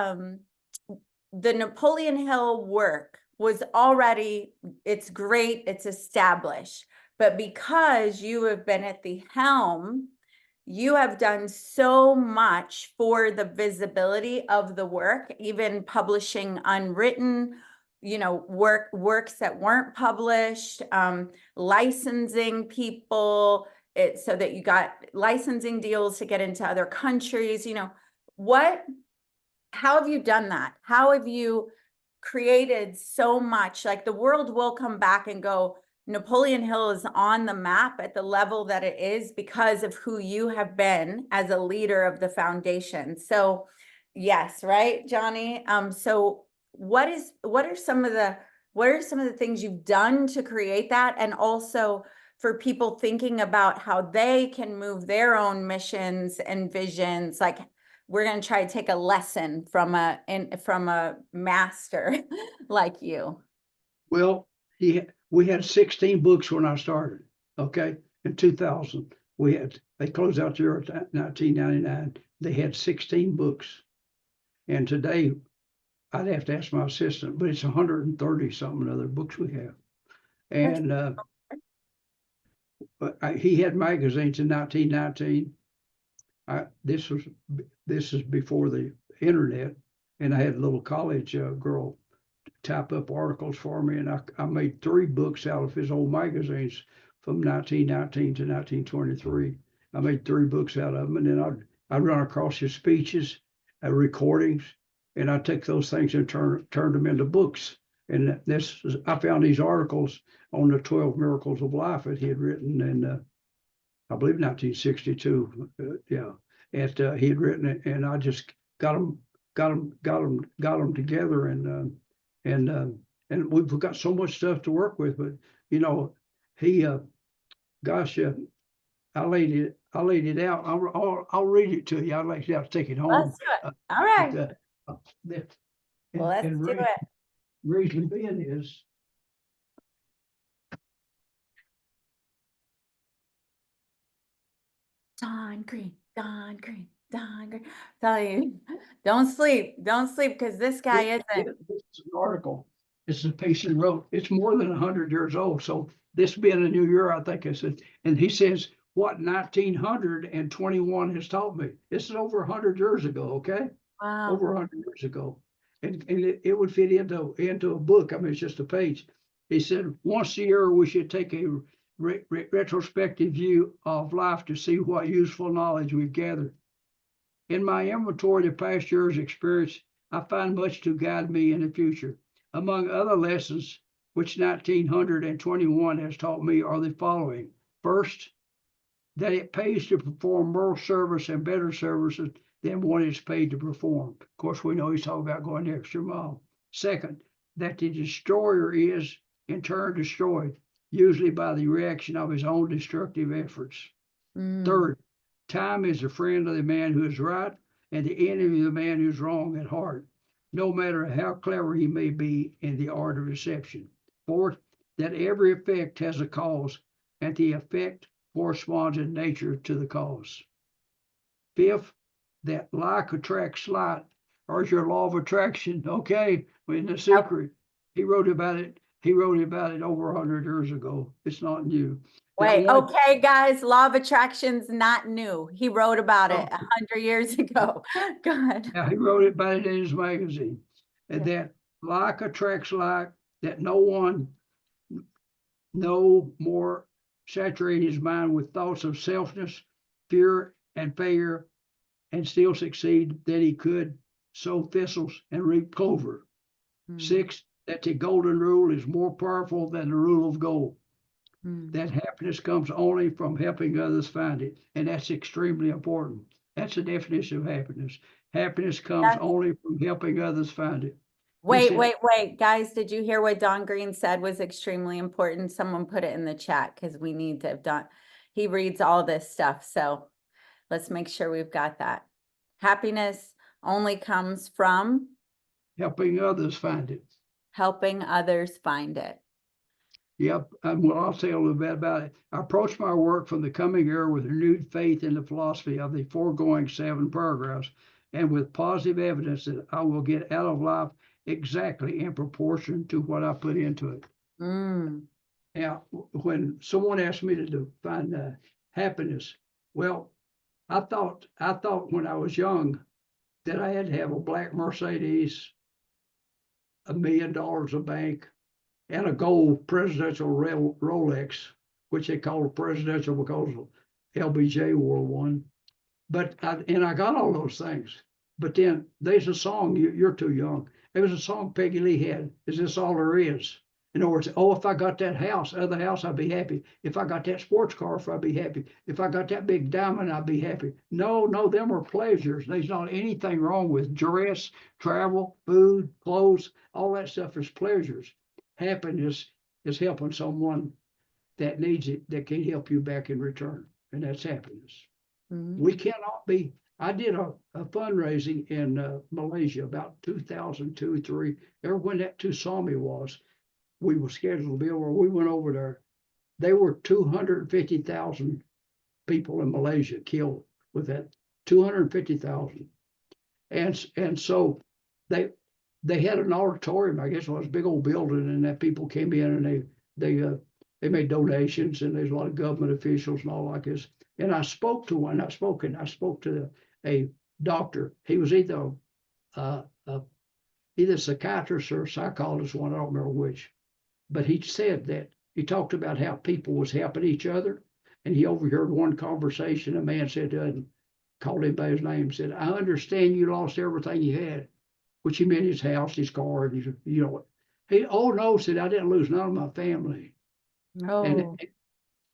Napoleon Hill work was already, it's great, it's established. But because you have been at the helm, you have done so much for the visibility of the work, even publishing unwritten, works that weren't published, licensing people, so that you got licensing deals to get into other countries. How have you done that? How have you created so much? Like, the world will come back and go, Napoleon Hill is on the map at the level that it is because of who you have been as a leader of the foundation. So yes, right, Johnny? So what are some of the things you've done to create that? And also for people thinking about how they can move their own missions and visions, like, we're going to try to take a lesson from a master like you. Well, we had 16 books when I started. Okay, in 2000, they closed out the year at 1999. They had 16 books, and today I'd have to ask my assistant, but it's 130 something other books we have. And he had magazines in 1919. This is before the internet, and I had a little college girl type up articles for me, and I made 3 books out of his old magazines from 1919 to 1923. I made 3 books out of them, and then I'd run across his speeches, recordings, and I take those things and turned them into books. And I found these articles on the 12 Miracles of Life that he had written in, I believe, 1962. Yeah, and he had written it, and I just got them together, and we've got so much stuff to work with. But he, gosh, I laid it out. I'll read it to you. I'd like to take it home. Let's do it. All right. Well, let's do it. Reason being is, Don Green. Tell you, don't sleep, because this guy isn't. This is an article. This is a piece he wrote. It's more than 100 years old. So this being a new year, I think I said, and he says, what 1921 has taught me. This is over 100 years ago, okay? Wow. Over 100 years ago. And it would fit into a book. I mean, it's just a page. He said, once a year, we should take a retrospective view of life to see what useful knowledge we've gathered. In my inventory of past years' experience, I find much to guide me in the future. Among other lessons which 1921 has taught me are the following. First, that it pays to perform more service and better services than one is paid to perform. Of course, we know he's talking about going the extra mile. Second, that the destroyer is in turn destroyed, usually by the reaction of his own destructive efforts. Third, time is a friend of the man who is right and the enemy of the man who's wrong at heart, no matter how clever he may be in the art of deception. Fourth, that every effect has a cause and the effect corresponds in nature to the cause. Fifth, that like attracts like, or is your law of attraction, okay? In The Secret, he wrote about it over 100 years ago. It's not new. Wait, okay, guys, law of attraction's not new. He wrote about it 100 years ago. Go ahead. Yeah, he wrote about it in his magazine. And that like attracts like, that no more saturate his mind with thoughts of selfness, fear, and failure, and still succeed than he could sow thistles, and reap clover. Mm. 6, that the golden rule is more powerful than the rule of gold. Mm. That happiness comes only from helping others find it. And that's extremely important. That's the definition of happiness. Happiness comes That's- only from helping others find it. Wait, said- wait. Guys, did you hear what Don Green said was extremely important? Someone put it in the chat because we need to have Don. He reads all this stuff. So let's make sure we've got that. Happiness only comes from Helping others find it. helping others find it. Yep, well, I'll say a little bit about it. I approach my work from the coming era with renewed faith in the philosophy of the foregoing 7 paragraphs, and with positive evidence that I will get out of life exactly in proportion to what I put into it. Mm. Now, when someone asked me to define happiness, well, I thought when I was young that I had to have a black Mercedes, $1 million a bank, and a gold presidential Rolex, which they called presidential because LBJ wore one. But I got all those things. But then there's a song, you're too young. There was a song Peggy Lee had, Is This All There Is? In other words, oh, if I got that other house, I'd be happy. If I got that sports car, I'd be happy. If I got that big diamond, I'd be happy. No, them are pleasures. There's not anything wrong with dress, travel, food, clothes. All that stuff is pleasures. Happiness is helping someone that needs it, that can help you back in return. And that's happiness. Mm. We cannot be. I did a fundraising in Malaysia about 2002, 3. Ever when that tsunami was, we were scheduled to be over. We went over there. There were 250,000 people in Malaysia killed with that. 250,000, and so they had an auditorium. I guess it was a big old building, and that people came in and they made donations, and there's a lot of government officials and all like this. And I spoke to one. I spoke to a doctor. He was either psychiatrist or psychologist, one, I don't remember which. But he said that he talked about how people was helping each other. And he overheard one conversation. A man said to him, called him by his name, said, I understand you lost everything you had, which he meant his house, his car, and his, oh no, said, I didn't lose none of my family. Oh. And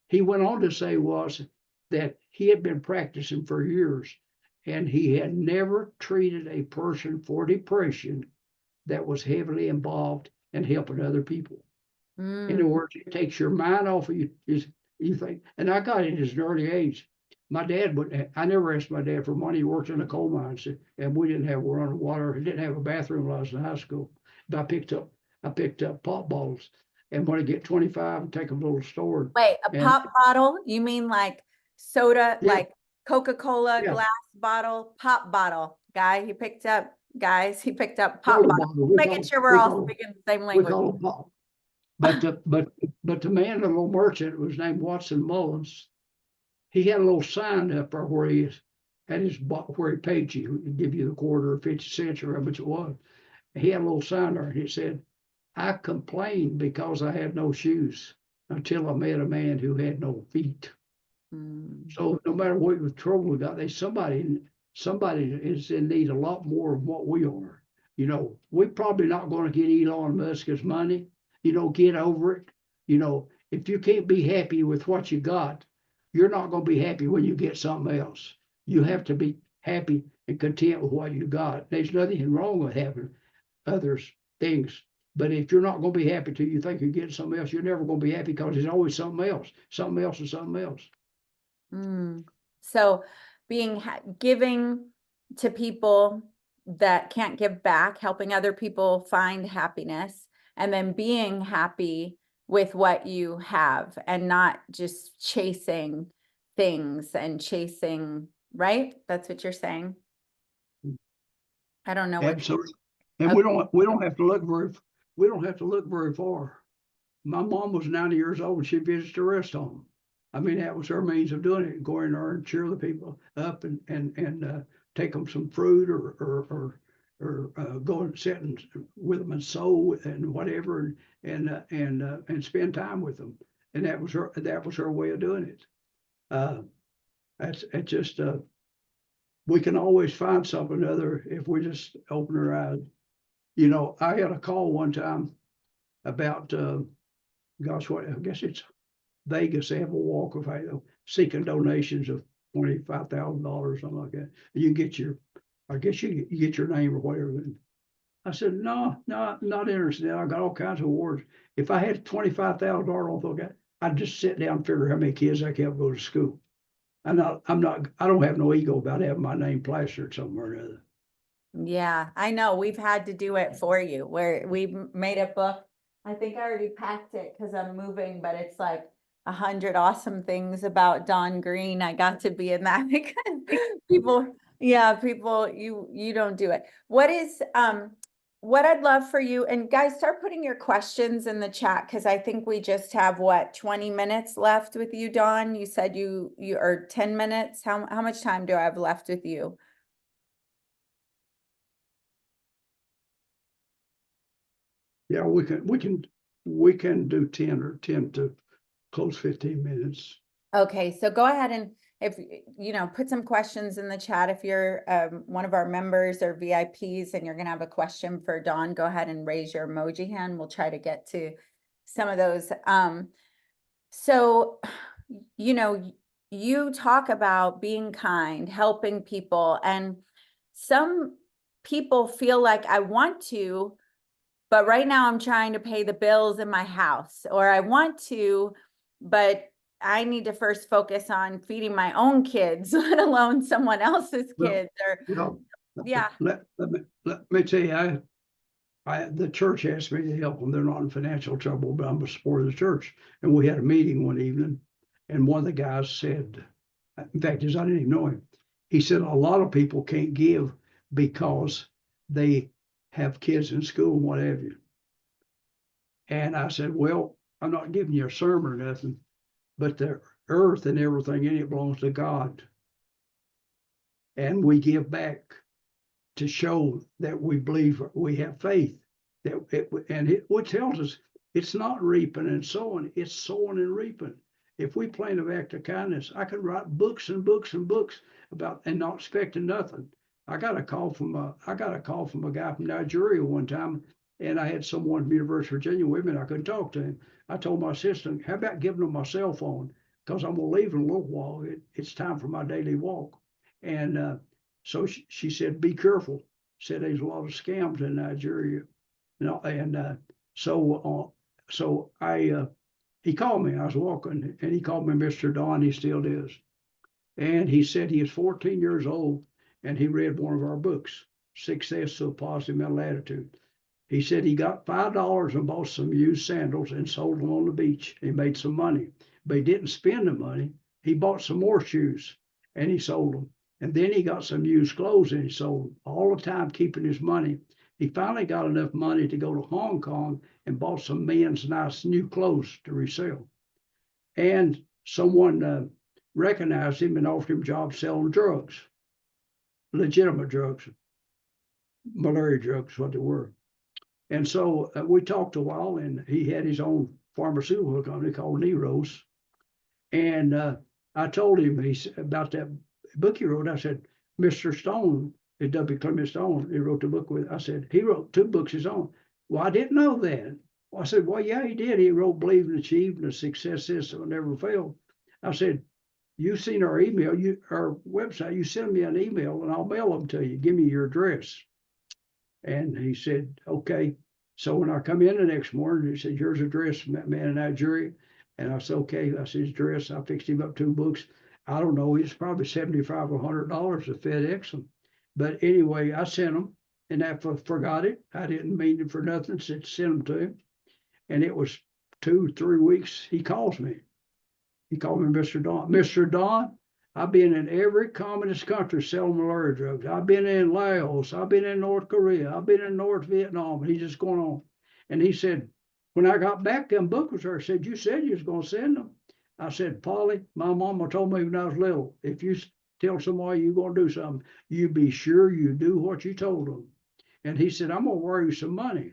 he went on to say was that he had been practicing for years, and he had never treated a person for depression that was heavily involved in helping other people. Mm. In other words, it takes your mind off of you. You think, and I got it at an early age. My dad I never asked my dad for money. He worked in the coal mines, and we didn't have running water. He didn't have a bathroom when I was in high school. But I picked up pop bottles, and when I get 25, and take them to a little store. Wait, pop bottle? You mean like soda, Yeah. like Coca-Cola Yeah. glass bottle, pop bottle? He picked up pop bottle. Making sure we're all speaking the same We language. call them pop. But the man, the little merchant, was named Watson Mullins. He had a little sign up there where he had where he paid you, he'd give you the quarter or 50 cents or how much it was. He had a little sign there, and it said, I complained because I had no shoes until I met a man who had no feet. Mm. So no matter what trouble we got, there's somebody is in need a lot more of what we are. We're probably not going to get Elon Musk's money. Get over it. If you can't be happy with what you got, you're not going to be happy when you get something else. You have to be happy and content with what you got. There's nothing wrong with having others things. But if you're not going to be happy till you think you're getting something else, you're never going to be happy because there's always something else and something else. Mm. So giving to people that can't give back, helping other people find happiness, and then being happy with what you have and not just chasing things and chasing, right? That's what you're saying. I don't know. Absolutely. And we don't have to look very far. My mom was 90 years old and she visited a rest home. I mean, that was her means of doing it, going there and cheer the people up and take them some fruit or go and sit with them and sew and whatever and spend time with them. And that was her way of doing it. It's just we can always find something other if we just open our eyes. You know, I had a call one time about, gosh, what, I guess it's Vegas. They have a walk of fame seeking donations of $25,000, something like that. You get your, I guess you get your name or whatever. I said, no, not interested. I got all kinds of awards. If I had $25,000 off that, I'd just sit down and figure how many kids I can help go to school. I don't have no ego about having my name plastered somewhere or another. Yeah, I know. We've had to do it for you where we made a book. I think I already packed it because I'm moving, but it's like 100 awesome things about Don Green. I got to be in that because people, you don't do it. What I'd love for you, and guys, start putting your questions in the chat because I think we just have 20 minutes left with you, Don. You said you are 10 minutes. How much time do I have left with you? Yeah, we can do 10 or 10 to close 15 minutes. Okay, so go ahead and if put some questions in the chat. If you're one of our members or VIPs and you're gonna have a question for Dawn, go ahead and raise your emoji hand. We'll try to get to some of those. So you talk about being kind, helping people, and some people feel like I want to, but right now I'm trying to pay the bills in my house, or I want to, but I need to first focus on feeding my own kids, let alone someone else's kids. Yeah. Let me tell you, the church asked me to help them. They're not in financial trouble, but I'm a supporter of the church. And we had a meeting one evening, and one of the guys said, in fact, I didn't even know him. He said a lot of people can't give because they have kids in school and what have you. And I said, well, I'm not giving you a sermon or nothing, but the earth and everything in it belongs to God. And we give back to show that we believe, we have faith. What tells us it's not reaping and sowing, it's sowing and reaping. If we plan an act of kindness, I could write books and books and books about and not expecting nothing. I got a call from a guy from Nigeria one time, and I had someone from University of Virginia with me, and I couldn't talk to him. I told my assistant, how about giving him my cell phone? Because I'm gonna leave in a little while. It's time for my daily walk. And so she said, be careful. Said there's a lot of scams in Nigeria. He called me. I was walking, and he called me Mr. Don. He still is. And he said he is 14 years old, and he read one of our books, Success to a Positive Mental Attitude. He said he got $5 and bought some used sandals and sold them on the beach. He made some money, but he didn't spend the money. He bought some more shoes, and he sold them. And then he got some used clothes, and he sold them, all the time keeping his money. He finally got enough money to go to Hong Kong and bought some men's nice new clothes to resell. And someone recognized him and offered him jobs selling drugs, legitimate drugs, malaria drugs, what they were. And so we talked a while, and he had his own pharmaceutical company called Nero's. And I told him about that book he wrote. I said, Mr. Stone, W. Clement Stone, he wrote the book with. I said, he wrote 2 books his own. Well, I didn't know that. I said, well, yeah, he did. He wrote Believe and Achieve and the Success System Will Never Fail. I said, you've seen our email, our website, you send me an email and I'll mail them to you. Give me your address. And he said, okay. So when I come in the next morning, he said, here's address from that man in Nigeria. And I said, okay, I said, his address. I fixed him up 2 books. I don't know, it's probably $75 or $100 to FedEx them. But anyway, I sent them, and I forgot it. I didn't mean it for nothing, said send them to him. And it was 2-3 weeks, he calls me. He called me Mr. Don. Mr. Don, I've been in every communist country selling malaria drugs. I've been in Laos, I've been in North Korea, I've been in North Vietnam. And he's just going on. And he said, when I got back, them book was there. I said, you said you was going to send them. I said, Polly, my mama told me when I was little, if you tell somebody you're going to do something, you be sure you do what you told them. And he said, I'm going to wire you some money.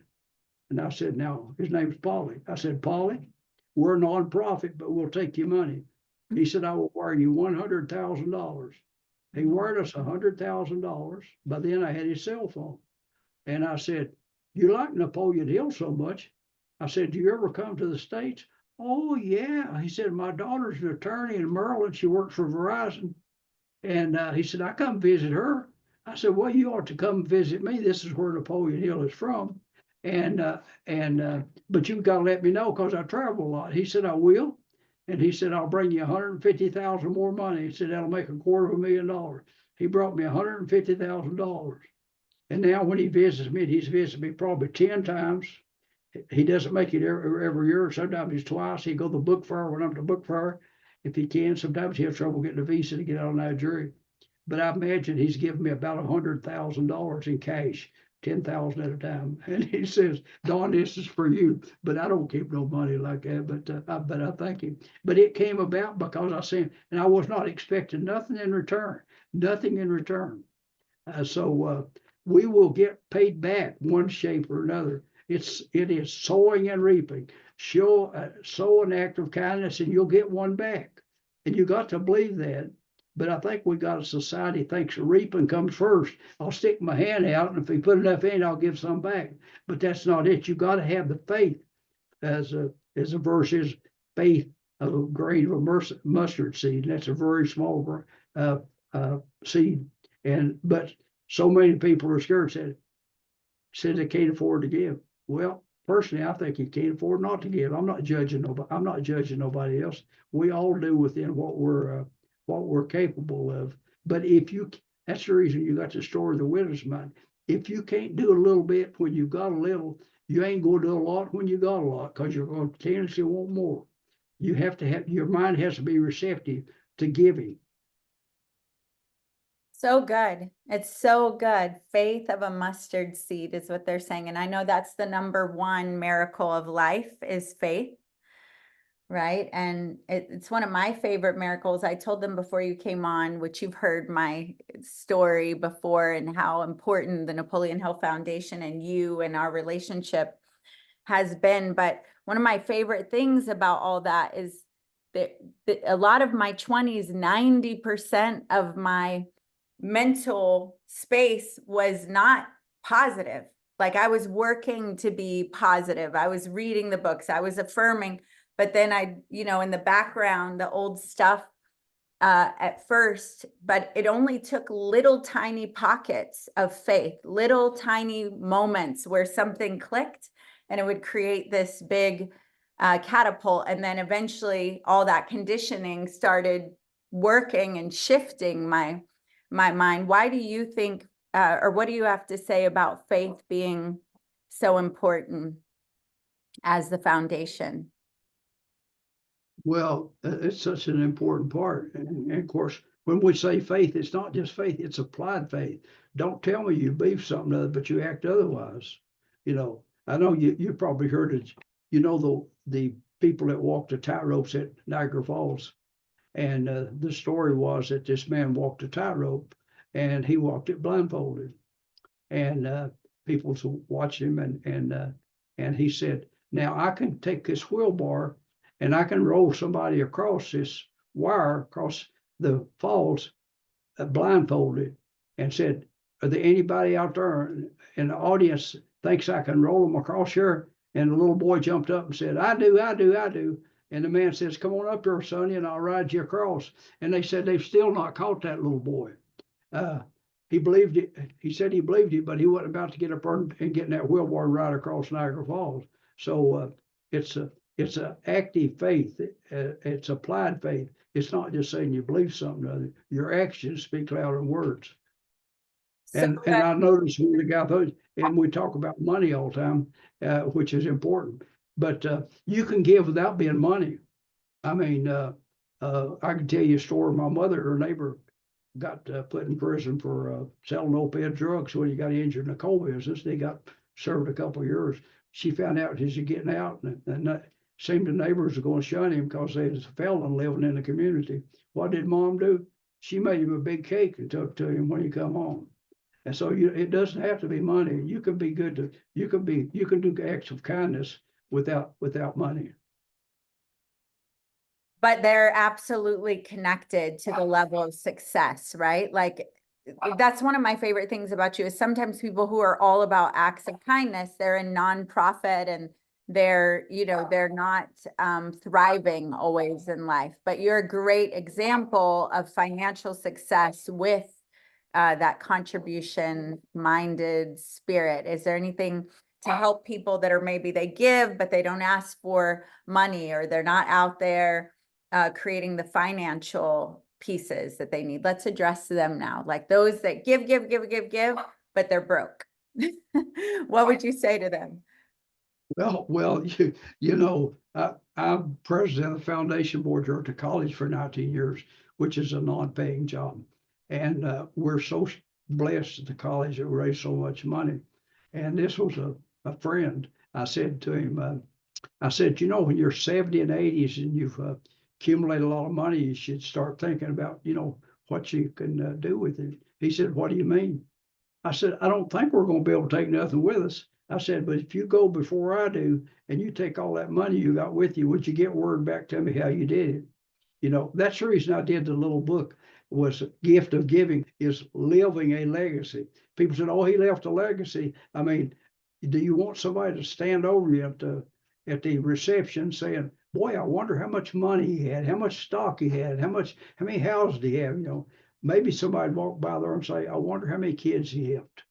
And I said, now, his name's Polly. I said, Polly, we're a nonprofit, but we'll take your money. He said, I will wire you $100,000. He wired us $100,000. By then I had his cell phone. And I said, you like Napoleon Hill so much? I said, do you ever come to the States? Oh, yeah. He said, my daughter's an attorney in Maryland. She works for Verizon. And he said, I come visit her. I said, well, you ought to come visit me. This is where Napoleon Hill is from. But you've got to let me know because I travel a lot. He said, I will. And he said, I'll bring you 150,000 more money. He said, that'll make $250,000. He brought me $150,000. And now when he visits me, he's visited me probably 10 times. He doesn't make it every year. Sometimes it's twice. He go to the book fair when I'm at the book fair. If he can, sometimes he has trouble getting a visa to get out of Nigeria. But I imagine he's given me about $100,000 in cash, 10,000 at a time. And he says, Don, this is for you. But I don't keep no money like that. But I thank him. But it came about because I sent, and I was not expecting nothing in return. Nothing in return. We will get paid back one shape or another. It is sowing and reaping. Sow an act of kindness and you'll get one back. And you got to believe that. But I think we got a society thinks reaping comes first. I'll stick my hand out, and if he put enough in, I'll give some back. But that's not it. You got to have the faith, as a verse is, faith of a grain of a mustard seed. And that's a very small seed. But so many people are scared. Said they can't afford to give. Well, personally, I think you can't afford not to give. I'm not judging nobody else. We all do within what we're capable of. But that's the reason you got the story of the widow's mite. If you can't do a little bit when you've got a little, you ain't going to do a lot when you got a lot, because you're going to tendency want more. You have to have, your mind has to be receptive to giving. So good. It's so good. Faith of a mustard seed is what they're saying. And I know that's the number one miracle of life is faith, right? And it's one of my favorite miracles. I told them before you came on, which you've heard my story before, and how important the Napoleon Hill Foundation and you and our relationship has been. But one of my favorite things about all that is that a lot of my 20s, 90% of my mental space was not positive. Like I was working to be positive. I was reading the books. I was affirming, but then in the background, the old stuff at first, but it only took little tiny pockets of faith, little tiny moments where something clicked and it would create this big catapult. And then eventually all that conditioning started working and shifting my mind. Why do you think, or what do you have to say about faith being so important as the foundation? Well, it's such an important part. And of course, when we say faith, it's not just faith, it's applied faith. Don't tell me you believe something other, but you act otherwise. I know you probably heard it, the people that walk the tightropes at Niagara Falls. And the story was that this man walked a tightrope and he walked it blindfolded. And people watched him and he said, now I can take this wheelbar and I can roll somebody across this wire, across the falls, blindfolded, and said, are there anybody out there in the audience thinks I can roll them across here? And the little boy jumped up and said, I do. And the man says, come on up here, Sonny, and I'll ride you across. And they said they've still not caught that little boy. He believed it. He said he believed it, but he wasn't about to get up there and get in that wheelbarrow and ride across Niagara Falls. So it's an active faith. It's applied faith. It's not just saying you believe something. Your actions speak louder than words. And I noticed when the guy, and we talk about money all the time, which is important, but you can give without being money. I mean, I can tell you a story. My mother, her neighbor, got put in prison for selling opiate drugs when he got injured in the coal business. They got served a couple of years. She found out as he getting out, and that seemed the neighbors were going to shun him because they was a felon living in the community. What did Mom do? She made him a big cake and took to him when he come home. And so it doesn't have to be money. You can be good you can do acts of kindness without money. but they're absolutely connected to the level of success, right? Like that's one of my favorite things about you is sometimes people who are all about acts of kindness, they're in nonprofit and they're, you know, they're not thriving always in life, but you're a great example of financial success with that contribution minded spirit. Is there anything to help people that are maybe they give, but they don't ask for money, or they're not out there creating the financial pieces that they need? Let's address them now. Like those that give, but they're broke. What would you say to them? Well, I'm president of the foundation board here at the college for 19 years, which is a non-paying job. And we're so blessed at the college that we raise so much money. And this was a friend. I said to him, I said, when you're 70 and 80s and you've accumulated a lot of money, you should start thinking about, what you can do with it. He said, what do you mean? I said, I don't think we're going to be able to take nothing with us. I said, but if you go before I do and you take all that money you got with you, would you get word back to me how you did it? That's the reason I did the little book, was gift of giving is living a legacy. People said, oh, he left a legacy. I mean, do you want somebody to stand over you at the reception saying, boy, I wonder how much money he had, how much stock he had, how many houses did he have? Maybe somebody walk by there and say, I wonder how many kids he helped.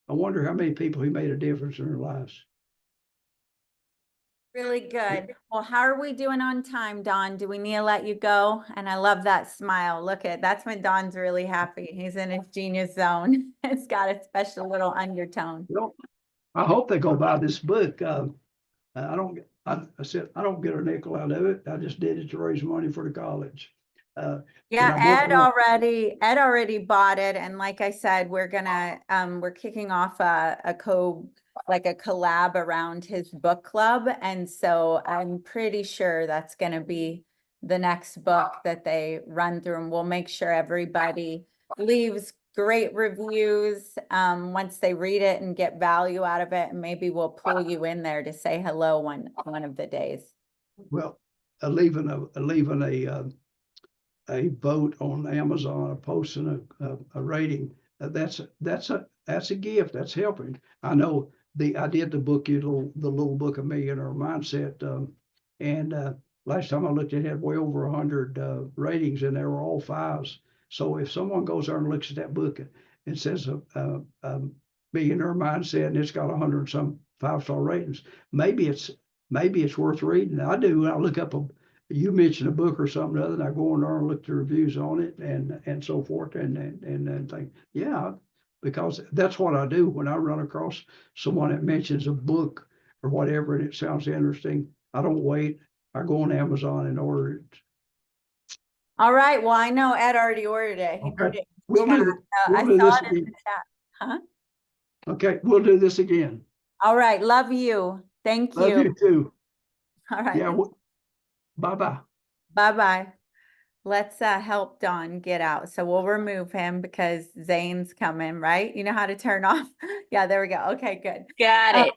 I wonder how many people he made a difference in their lives. Really good. Well, how are we doing on time, Don? Do we need to let you go? And I love that smile. Look at, that's when Don's really happy. He's in his genius zone. It's got a special little undertone. Well, I hope they go buy this book. I said, I don't get a nickel out of it. I just did it to raise money for the college. Yeah, Ed already bought it. And like I said, we're kicking off a collab around his book club. And so I'm pretty sure that's going to be the next book that they run through, and we'll make sure everybody leaves great reviews once they read it and get value out of it. And maybe we'll pull you in there to say hello one of the days. Well, leaving a vote on Amazon, posting a rating. That's a gift. That's helping. I know I did the book, the little book of Millionaire Mindset, and last time I looked, it had way over 100 ratings, and they were all 5s. So if someone goes there and looks at that book and says Millionaire Mindset, and it's got 100 and some 5-star ratings, maybe it's worth reading. I do. I look up you mentioned a book or something other, and I go in there and look at the reviews on it and so forth, and think, yeah, because that's what I do when I run across someone that mentions a book or whatever and it sounds interesting. I don't wait. I go on Amazon and order it. All right. Well, I know Ed already ordered it. He put it in the chat. I saw it in the chat. Huh? Okay, we'll do this again. All right. Love you. Thank you. Love you too. All right. Yeah. Bye-bye. Bye-bye. Let's help Don get out. So we'll remove him because Zane's coming, right? You know how to turn off? Yeah, there we go. Okay, good. Got it.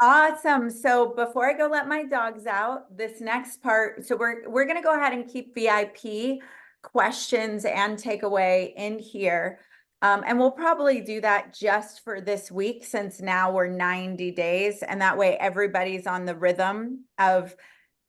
Awesome. So before I go let my dogs out, this next part, so we're going to go ahead and keep VIP questions and takeaway in here. And we'll probably do that just for this week, since now we're 90 days. And that way everybody's on the rhythm of,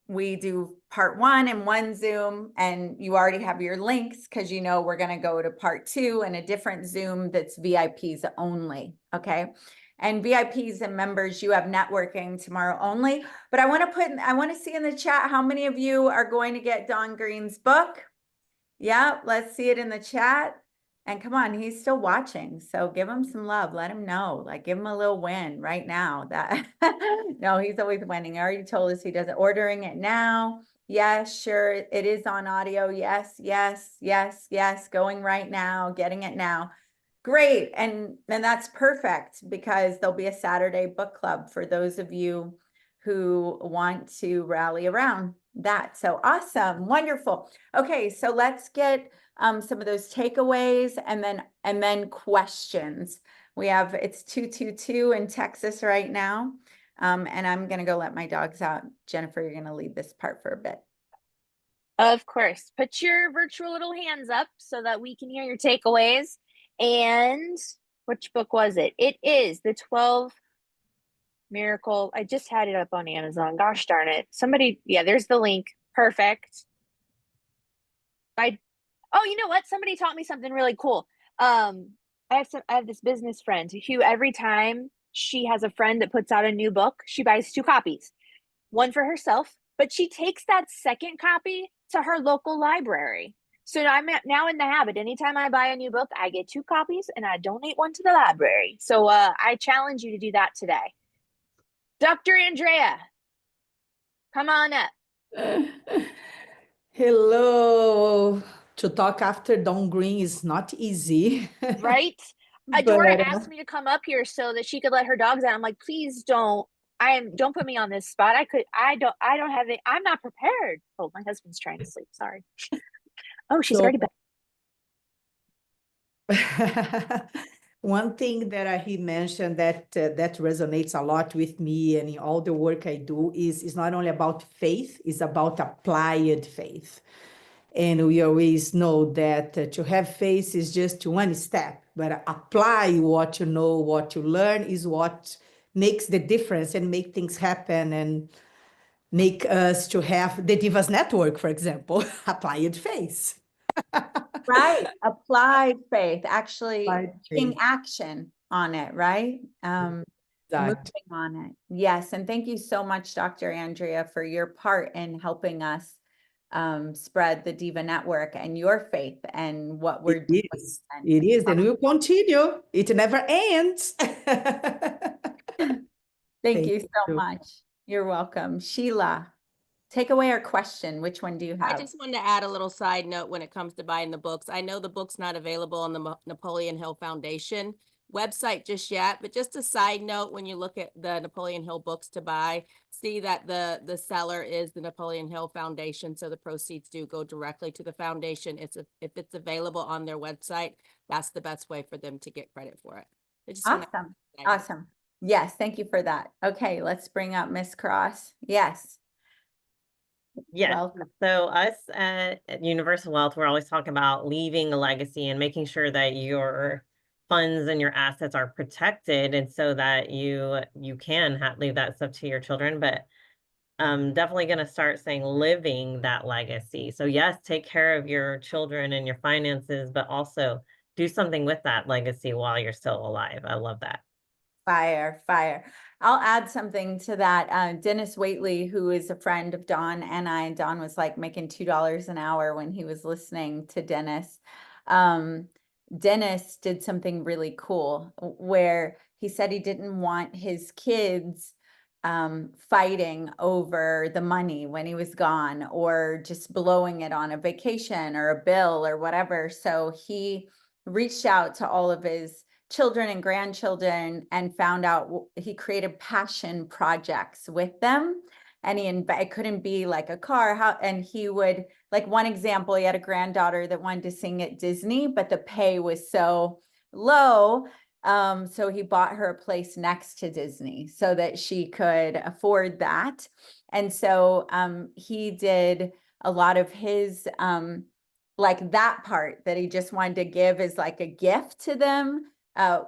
we do part 1 in one Zoom, and you already have your links because we're going to go to part 2 in a different Zoom that's VIPs only. Okay. And VIPs and members, you have networking tomorrow only. But I want to see in the chat how many of you are going to get Don Green's book. Yeah, let's see it in the chat. And come on, he's still watching. So give him some love. Let him know. Like, give him a little win right now. That no, he's always winning. I already told us he doesn't. Ordering it now. Yes, sure. It is on audio. Yes, yes, yes, yes. Going right now. Getting it now. Great. And that's perfect, because there'll be a Saturday book club for those of you who want to rally around that. So awesome. Wonderful. Okay. So let's get some of those takeaways and then questions. It's 222 in Texas right now. And I'm going to go let my dogs out. Jennifer, you're going to lead this part for a bit. Of course. Put your virtual little hands up so that we can hear your takeaways. And which book was it? It is the 12 Miracle. I just had it up on Amazon. Gosh darn it. Somebody, yeah, there's the link. Perfect. Oh, you know what? Somebody taught me something really cool. I have this business friend who every time she has a friend that puts out a new book, she buys 2 copies. One for herself, but she takes that second copy to her local library. So I'm now in the habit. Anytime I buy a new book, I get 2 copies and I donate one to the library. So I challenge you to do that today. Dr. Andrea, come on up. Hello. To talk after Dawn Green is not easy. Right? Adora asked me to come up here so that she could let her dogs out. I'm like, please don't. Don't put me on this spot. I don't have it. I'm not prepared. Oh, my husband's trying to sleep. Sorry. Oh, she's already back. One thing that he mentioned that that resonates a lot with me and in all the work I do is not only about faith, it's about applied faith. And we always know that to have faith is just one step, but apply what you know, what you learn is what makes the difference and make things happen and make us to have the Divas Network, for example, applied faith. Right. Applied faith, actually Applied taking faith. action on it, right? Moving on it. Yes. And thank you so much, Dr. Andrea, for your part in helping us spread the DIVA Network and your faith and what we're doing. It is, and we'll continue. It never ends. Thank you so much. You're welcome. Sheila, take away our question. Which one do you have? I just wanted to add a little side note when it comes to buying the books. I know the book's not available on the Napoleon Hill Foundation website just yet, but just a side note, when you look at the Napoleon Hill books to buy, see that the seller is the Napoleon Hill Foundation, so the proceeds do go directly to the foundation. If it's available on their website, that's the best way for them to get credit for it. Awesome. Awesome. Yes, thank you for that. Okay, let's bring up Miss Cross. Yes. Yes. Welcome. So us at Universal Wealth, we're always talking about leaving a legacy and making sure that your funds and your assets are protected, and so that you can leave that stuff to your children. But I'm definitely going to start saying living that legacy. So yes, take care of your children and your finances, but also do something with that legacy while you're still alive. I love that. Fire, fire. I'll add something to that. Dennis Waitley, who is a friend of Dawn and I, Dawn was like making $2 an hour when he was listening to Dennis. Dennis did something really cool where he said he didn't want his kids fighting over the money when he was gone, or just blowing it on a vacation or a bill or whatever. So he reached out to all of his children and grandchildren and found out he created passion projects with them. And it couldn't be like a car, and he would, like, one example, he had a granddaughter that wanted to sing at Disney, but the pay was so low. So he bought her a place next to Disney so that she could afford that. And so he did a lot of his, like that part that he just wanted to give as like a gift to them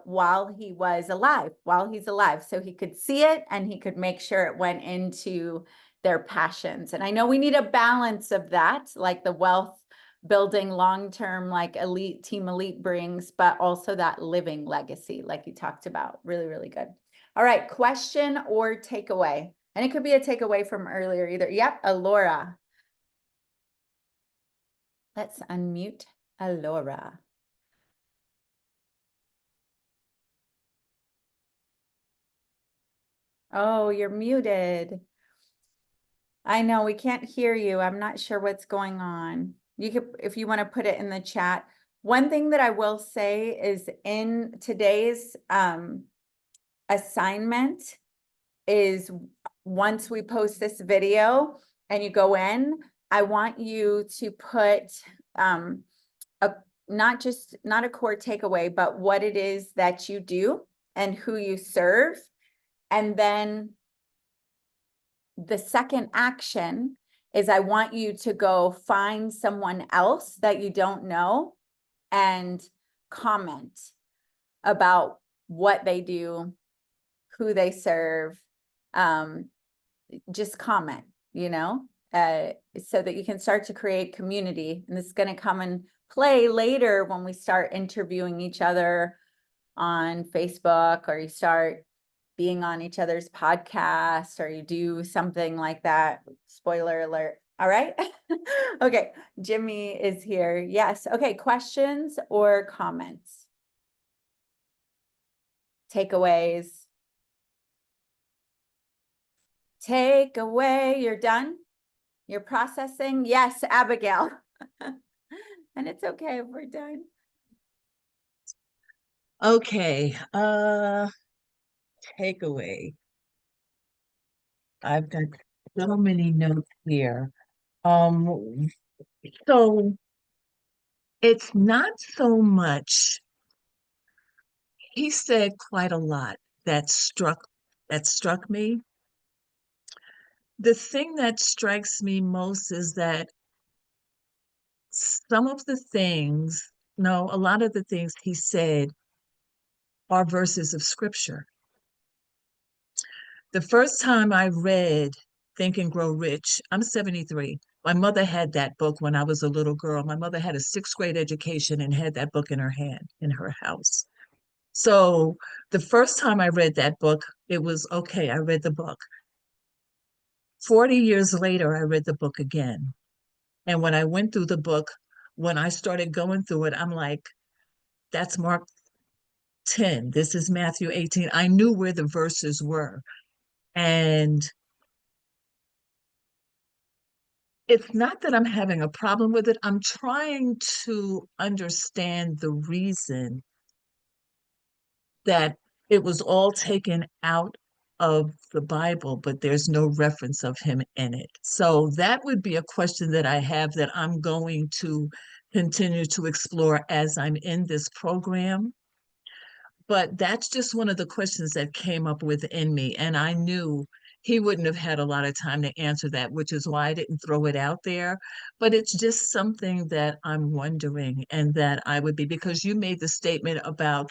while he's alive. So he could see it and he could make sure it went into their passions. And I know we need a balance of that, like the wealth building long-term, like Team Elite brings, but also that living legacy, like you talked about. Really, really good. All right, question or takeaway. And it could be a takeaway from earlier either. Yep, Alora. Let's unmute Alora. Oh, you're muted. I know we can't hear you. I'm not sure what's going on. You could, if you want to put it in the chat. One thing that I will say is in today's assignment is, once we post this video and you go in, I want you to put not a core takeaway, but what it is that you do and who you serve. And then the second action is I want you to go find someone else that you don't know and comment about what they do, who they serve. Just comment, you know, so that you can start to create community. And this is going to come and play later when we start interviewing each other on Facebook, or you start being on each other's podcasts, or you do something like that. Spoiler alert. All right. Okay. Jimmy is here. Yes. Okay. Questions or comments? Takeaways? Takeaway. You're done? You're processing? Yes, Abigail. And it's okay if we're done. Okay, takeaway. I've got so many notes here. So it's not so much, he said quite a lot that struck me. The thing that strikes me most is that some of the things, no, a lot of the things he said are verses of scripture. The first time I read Think and Grow Rich, I'm 73. My mother had that book when I was a little girl. My mother had a sixth grade education and had that book in her hand in her house. So the first time I read that book, it was okay, I read the book. 40 years later, I read the book again. And when I went through the book, when I started going through it, I'm like, that's Mark 10. This is Matthew 18. I knew where the verses were. And it's not that I'm having a problem with it. I'm trying to understand the reason that it was all taken out of the Bible, but there's no reference of him in it. So that would be a question that I have that I'm going to continue to explore as I'm in this program. But that's just one of the questions that came up within me. And I knew he wouldn't have had a lot of time to answer that, which is why I didn't throw it out there. But it's just something that I'm wondering, and that I would be, because you made the statement about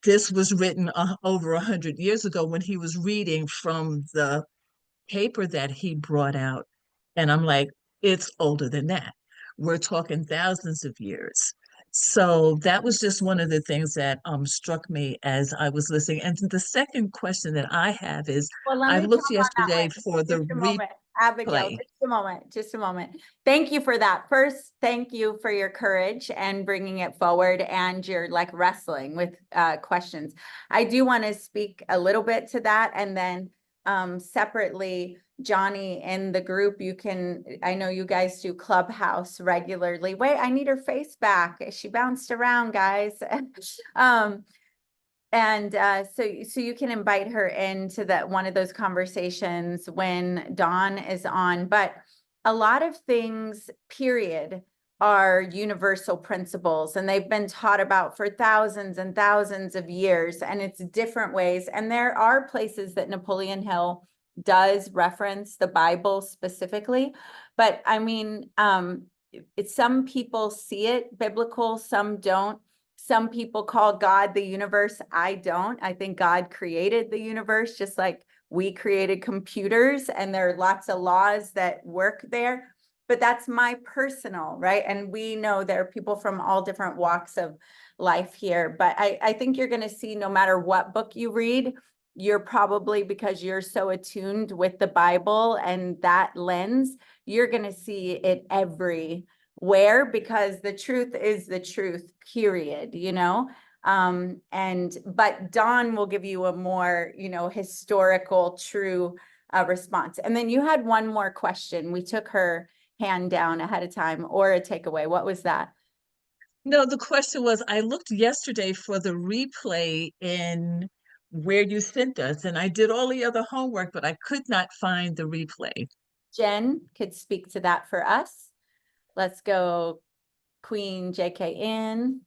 this was written over 100 years ago, when he was reading from the paper that he brought out. And I'm like, it's older than that. We're talking thousands of years. So that was just one of the things that struck me as I was listening. And the second question that I have is, Well, let I me talk looked on that yesterday one. for the Just a moment, Abigail, replay. just a moment. Thank you for that. First, thank you for your courage and bringing it forward, and your like wrestling with questions. I do want to speak a little bit to that, and then separately, Johnny, in the group, you can, I know you guys do Clubhouse regularly. Wait, I need her face back. She bounced around, guys. And so you can invite her into that one of those conversations when Dawn is on. But a lot of things, period, are universal principles, and they've been taught about for thousands and thousands of years, and it's different ways. And there are places that Napoleon Hill does reference the Bible specifically, but I mean, some people see it biblical, some don't. Some people call God the universe. I don't. I think God created the universe just like we created computers, and there are lots of laws that work there. But that's my personal, right? And we know there are people from all different walks of life here. But I think you're going to see, no matter what book you read, you're probably, because you're so attuned with the Bible and that lens, you're going to see it everywhere, because the truth is the truth, period, you know? But Dawn will give you a more, you know, historical, true response. And then you had one more question. We took her hand down ahead of time, or a takeaway. What was that? No, the question was, I looked yesterday for the replay in where you sent us, and I did all the other homework, but I could not find the replay. Jen could speak to that for us. Let's go Queen JKN.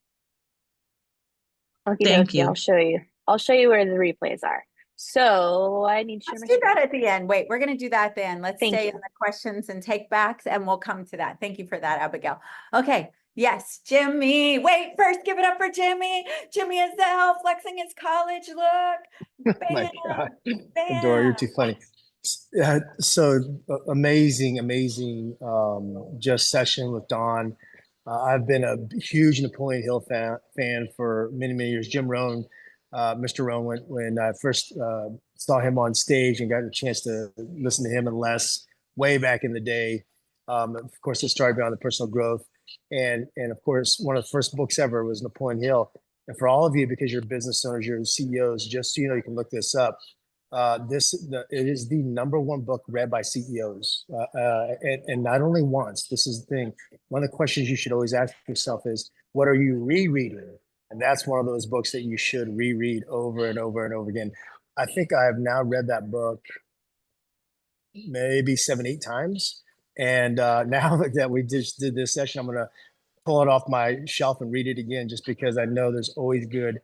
Okie Thank dokie, you. I'll show you. I'll show you where the replays are. So I need to share Let's my do that screen. at the end. Wait, we're going to do that at the end. Let's Thank stay you. in the questions and take backs, and we'll come to that. Thank you for that, Abigail. Okay. Yes, Jimmy. Wait, first give it up for Jimmy. Jimmy is now flexing his college look. My Bam, God, Dora, you're bam. too funny. So amazing, amazing just session with Don. I've been a huge Napoleon Hill fan for many, many years. Jim Rohn, Mr. Rohn, when I first saw him on stage and got a chance to listen to him and Les way back in the day. Of course, it started on the personal growth. And of course, one of the first books ever was Napoleon Hill. And for all of you, because you're business owners, you're CEOs, just so you know, you can look this up. It is the #1 book read by CEOs, and not only once. This is the thing. One of the questions you should always ask yourself is, what are you rereading? And that's one of those books that you should reread over and over and over again. I think I have now read that book maybe 7, 8 times. And now that we just did this session, I'm going to pull it off my shelf and read it again, just because I know there's always good.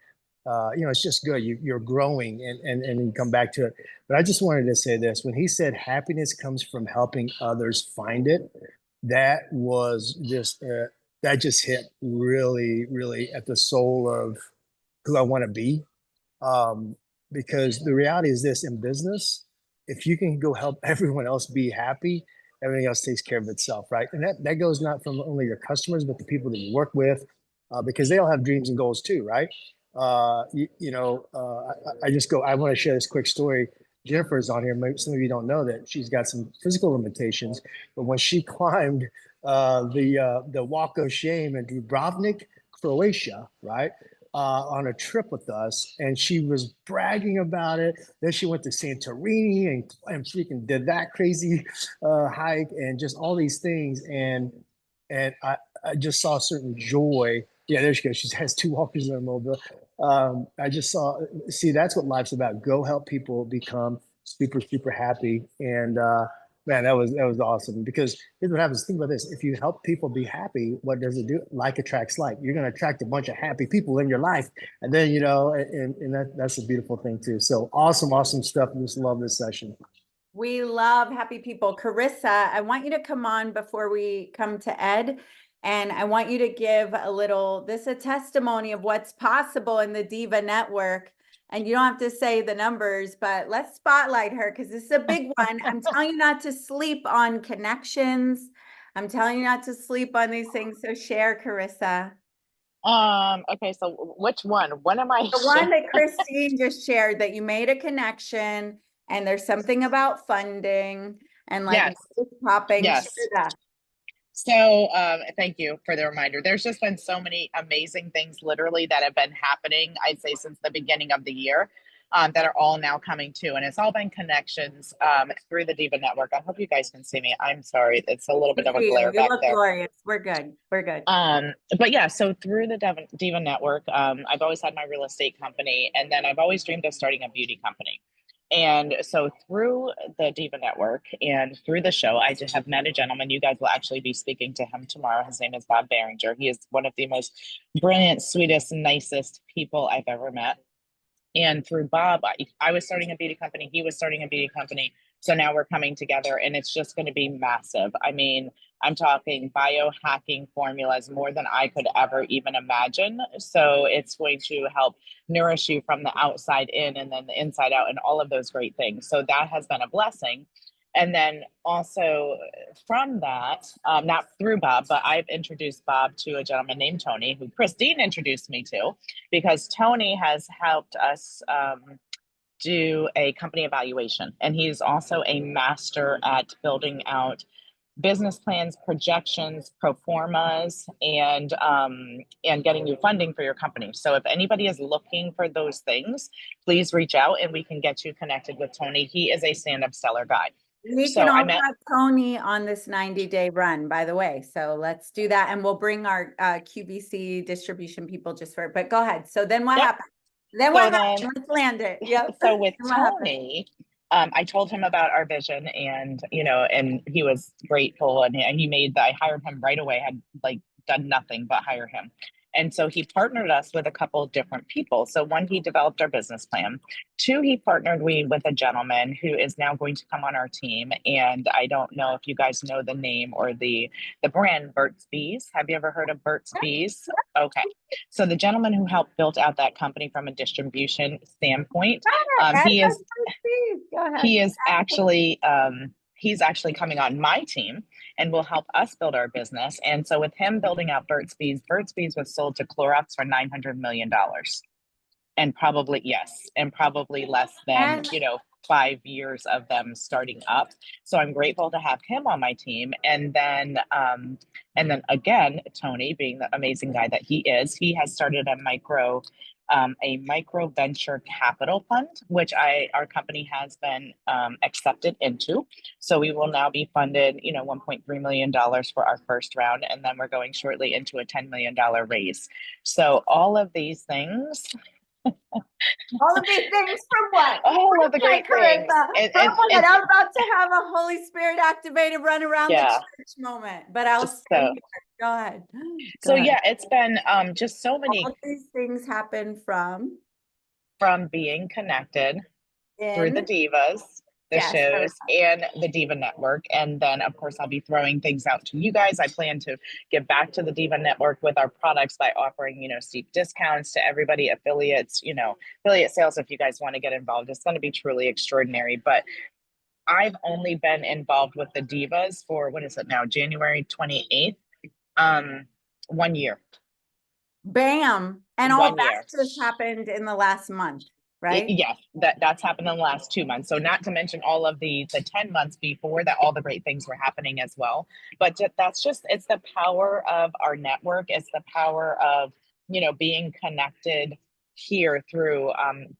It's just good. You're growing and you come back to it. But I just wanted to say this. When he said happiness comes from helping others find it, that was just, that just hit really, really at the soul of who I want to be. Because the reality is this: in business, if you can go help everyone else be happy, everything else takes care of itself, right? And that goes not from only your customers, but the people that you work with, because they all have dreams and goals too, right? I want to share this quick story. Jennifer's on here. Maybe some of you don't know that she's got some physical limitations, but when she climbed the Walk of Shame in Dubrovnik, Croatia, right? On a trip with us, and she was bragging about it. Then she went to Santorini and freaking did that crazy hike and just all these things. And I just saw a certain joy. Yeah, there she goes. She has 2 walkers in her mobile. I just see, that's what life's about. Go help people become super, super happy. And man, that was awesome, because here's what happens. Think about this. If you help people be happy, what does it do? Like attracts like. You're going to attract a bunch of happy people in your life. And then, that's a beautiful thing too. So awesome stuff. I just love this session. We love happy people. Carissa, I want you to come on before we come to Ed. And I want you to give a testimony of what's possible in the DIVA Network. And you don't have to say the numbers, but let's spotlight her, because this is a big one. I'm telling you not to sleep on connections. I'm telling you not to sleep on these things. So share, Carissa. Okay, so which one? When am I? The one that Christine just shared, that you made a connection and there's something about funding and like popping. Yes. So thank you for the reminder. There's just been so many amazing things literally that have been happening, I'd say, since the beginning of the year, that are all now coming to. And it's all been connections through the DIVA Network. I hope you guys can see me. I'm sorry. It's a little bit of a glare back there. Glorious. We're good. We're good. But yeah, so through the DIVA Network, I've always had my real estate company, and then I've always dreamed of starting a beauty company. And so through the DIVA Network and through the show, I just have met a gentleman. You guys will actually be speaking to him tomorrow. His name is Bob Behringer. He is one of the most brilliant, sweetest, nicest people I've ever met. And through Bob, I was starting a beauty company. He was starting a beauty company. So now we're coming together, and it's just going to be massive. I mean, I'm talking biohacking formulas more than I could ever even imagine. So it's going to help nourish you from the outside in and then the inside out and all of those great things. So that has been a blessing. And then also from that, not through Bob, but I've introduced Bob to a gentleman named Tony, who Christine introduced me to, because Tony has helped us do a company evaluation. And he's also a master at building out business plans, projections, pro formas, and getting you funding for your company. So if anybody is looking for those things, please reach out and we can get you connected with Tony. He is a stand-up seller guy. We can also have Tony on this 90-day run, by the way. So let's do that. And we'll bring our QVC distribution people just for it. But go ahead. So then what happened? Then what happened? Let's land it. Yep. So with Tony, I told him about our vision, and and he was grateful, and he made that. I hired him right away. Had done nothing but hire him, And so he partnered us with a couple of different people. So one, he developed our business plan. Two, he partnered we with a gentleman who is now going to come on our team. And I don't know if you guys know the name or the brand Burt's Bees. Have you ever heard of Burt's Bees? Okay. So the gentleman who helped build out that company from a distribution standpoint, he is actually he's actually coming on my team and will help us build our business. And so with him building out Burt's Bees was sold to Clorox for $900 million. And probably, yes, and probably less than, 5 years of them starting up. So I'm grateful to have him on my team. And then again, Tony, being the amazing guy that he is, he has started a micro venture capital fund, which our company has been accepted into. So we will now be funded, $1.3 million for our first round, and then we're going shortly into a $10 million raise. So all of these things. All of these things from what? All of the great things. I'm about to have a Holy Spirit activated run around the church moment, but I'll stay here. Go ahead. Yeah, it's been just so many. All these things happen from being connected through the divas, the shows, and the Diva Network. And then, of course, I'll be throwing things out to you guys. I plan to give back to the Diva Network with our products by offering, steep discounts to everybody, affiliates, affiliate sales. If you guys want to get involved, it's going to be truly extraordinary. But I've only been involved with the divas for, what is it now, January 28th, 1 year. Bam. And all that just happened in the last month. Right? Yes, that's happened in the last 2 months. So not to mention all of the 10 months before that, all the great things were happening as well. But it's the power of our network. It's the power of, being connected here through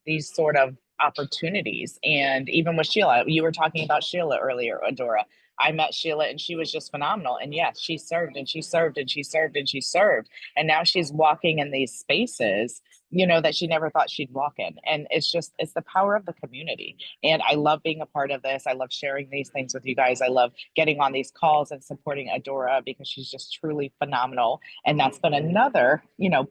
these sort of opportunities. And even with Sheila, you were talking about Sheila earlier, Adora. I met Sheila and she was just phenomenal. And yes, she served and she served and she served and she served. And now she's walking in these spaces, that she never thought she'd walk in. And it's the power of the community. And I love being a part of this. I love sharing these things with you guys. I love getting on these calls and supporting Adora because she's just truly phenomenal. And that's been another,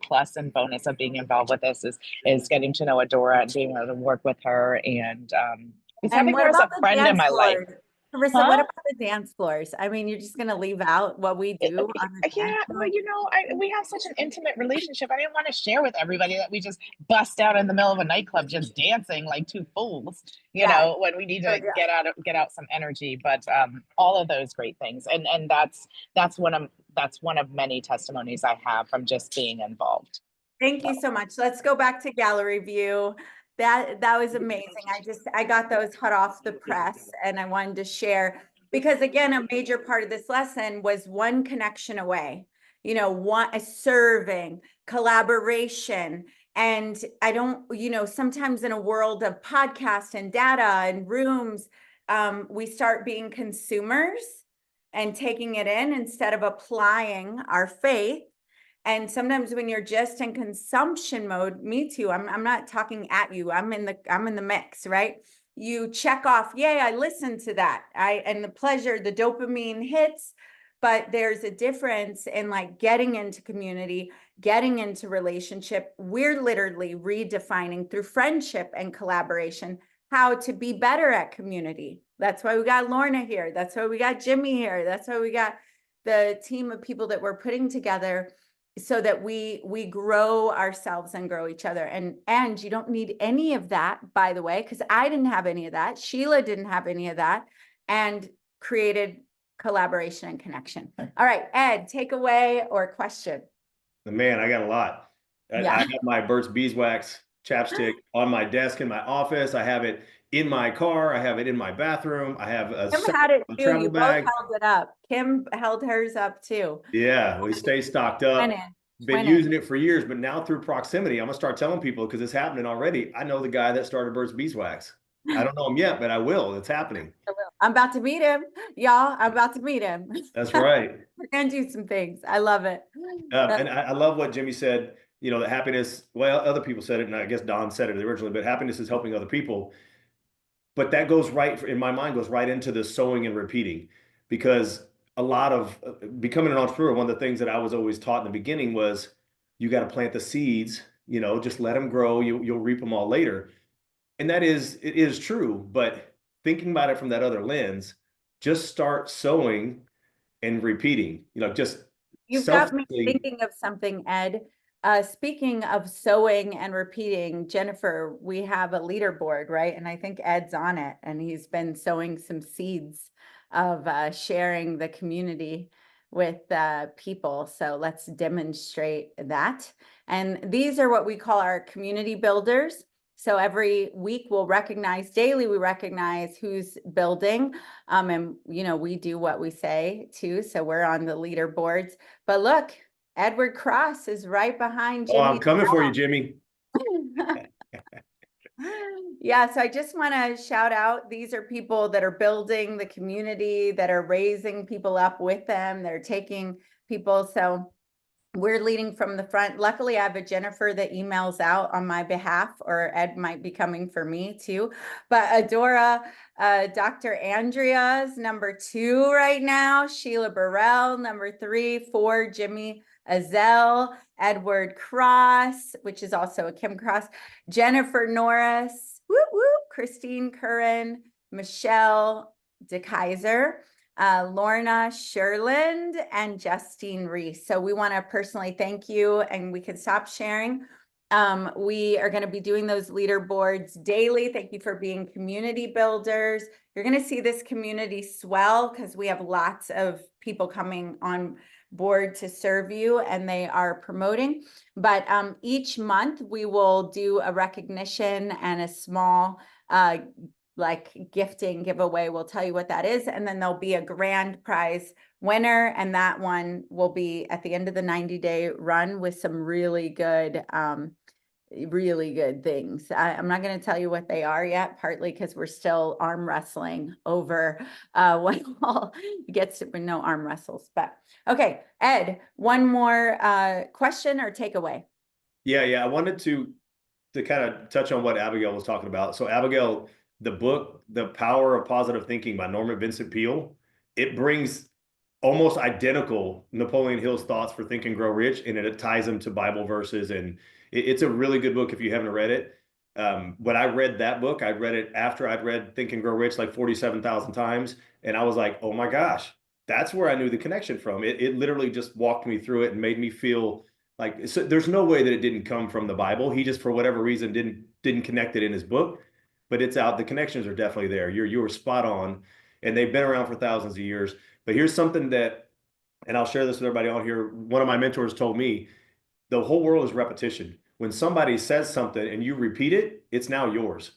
plus and bonus of being involved with this is getting to know Adora and being able to work with her and having her as a friend in my life. Carissa, what about the dance floors? I mean, you're just going to leave out what we do on the dance floor? Well, we have such an intimate relationship. I didn't want to share with everybody that we just bust out in the middle of a nightclub just dancing like two fools, when we need to get out some energy. But all of those great things. And that's one of many testimonies I have from just being involved. Thank you so much. Let's go back to gallery view. That was amazing. I got those hot off the press and I wanted to share because again, a major part of this lesson was one connection away, a serving, collaboration. And I don't, sometimes in a world of podcasts and data and rooms, we start being consumers and taking it in instead of applying our faith. And sometimes when you're just in consumption mode, me too, I'm not talking at you. I'm in the mix, right? You check off, yay, I listened to that. And the pleasure, the dopamine hits, but there's a difference in like getting into community, getting into relationship. We're literally redefining through friendship and collaboration how to be better at community. That's why we got Lorna here. That's why we got Jimmy here. That's why we got the team of people that we're putting together so that we grow ourselves and grow each other. And you don't need any of that, by the way, because I didn't have any of that. Sheila didn't have any of that, and created collaboration and connection. All right, Ed, takeaway or question? Man, I got a lot. I have my Burt's Beeswax chapstick on my desk in my office. I have it in my car. I have it in my bathroom. I have a Kim had it too. travel You bag. both held it up. Kim held hers up too. Yeah, we stay stocked up. Been using it for years, but now through proximity, I'm gonna start telling people because it's happening already. I know the guy that started Burt's Beeswax. I don't know him yet, but I will. It's happening. I'm about to meet him, y'all. I'm about to meet him. That's right. We're gonna do some things. I love it. And I love what Jimmy said. That happiness. Well, other people said it, and I guess Don said it originally. But happiness is helping other people. But that goes right in my mind, goes right into the sowing and repeating, because a lot of becoming an entrepreneur, one of the things that I was always taught in the beginning was You got to plant the seeds, just let them grow. You'll reap them all later. And it is true, but thinking about it from that other lens, just start sowing and repeating, just You've got me selfishly. thinking of something, Ed. Speaking of sewing and repeating, Jennifer, we have a leaderboard, right? And I think Ed's on it, and he's been sowing some seeds of sharing the community with people. So let's demonstrate that. And these are what we call our community builders. So every week daily we recognize who's building. And we do what we say too. So we're on the leaderboards. But look, Edward Cross is right behind Jimmy. Oh, I'm coming for you, Jimmy. Yeah, so I just want to shout out, these are people that are building the community, that are raising people up with them, they're taking people. So we're leading from the front. Luckily, I have a Jennifer that emails out on my behalf, or Ed might be coming for me too. But Adora, Dr. Andrea's number 2 right now. Sheila Burrell, number 3, 4, Jimmy Azell, Edward Cross, which is also a Kim Cross, Jennifer Norris, whoop, whoop, Christine Curran, Michelle DeKaiser, Lorna Sherland, and Justine Reese. So we want to personally thank you, and we can stop sharing. We are going to be doing those leaderboards daily. Thank you for being community builders. You're going to see this community swell because we have lots of people coming on board to serve you, and they are promoting. But each month we will do a recognition and a small like gifting giveaway. We'll tell you what that is, and then there'll be a grand prize winner, and that one will be at the end of the 90-day run with some really good things. I'm not going to tell you what they are yet, partly because we're still arm wrestling over what all gets to, no arm wrestles. But okay, Ed, one more question or takeaway. Yeah, I wanted to kind of touch on what Abigail was talking about. So Abigail, the book, The Power of Positive Thinking by Norman Vincent Peale, it brings almost identical Napoleon Hill's thoughts for Think and Grow Rich, and it ties them to Bible verses. And it's a really good book if you haven't read it. When I read that book, I read it after I'd read Think and Grow Rich like 47,000 times. And I was like, oh my gosh, that's where I knew the connection from. It literally just walked me through it and made me feel like, so there's no way that it didn't come from the Bible. He just, for whatever reason, didn't connect it in his book, but it's out. The connections are definitely there. You were spot on, and they've been around for thousands of years. But here's something that, and I'll share this with everybody on here. One of my mentors told me, the whole world is repetition. When somebody says something and you repeat it, it's now yours.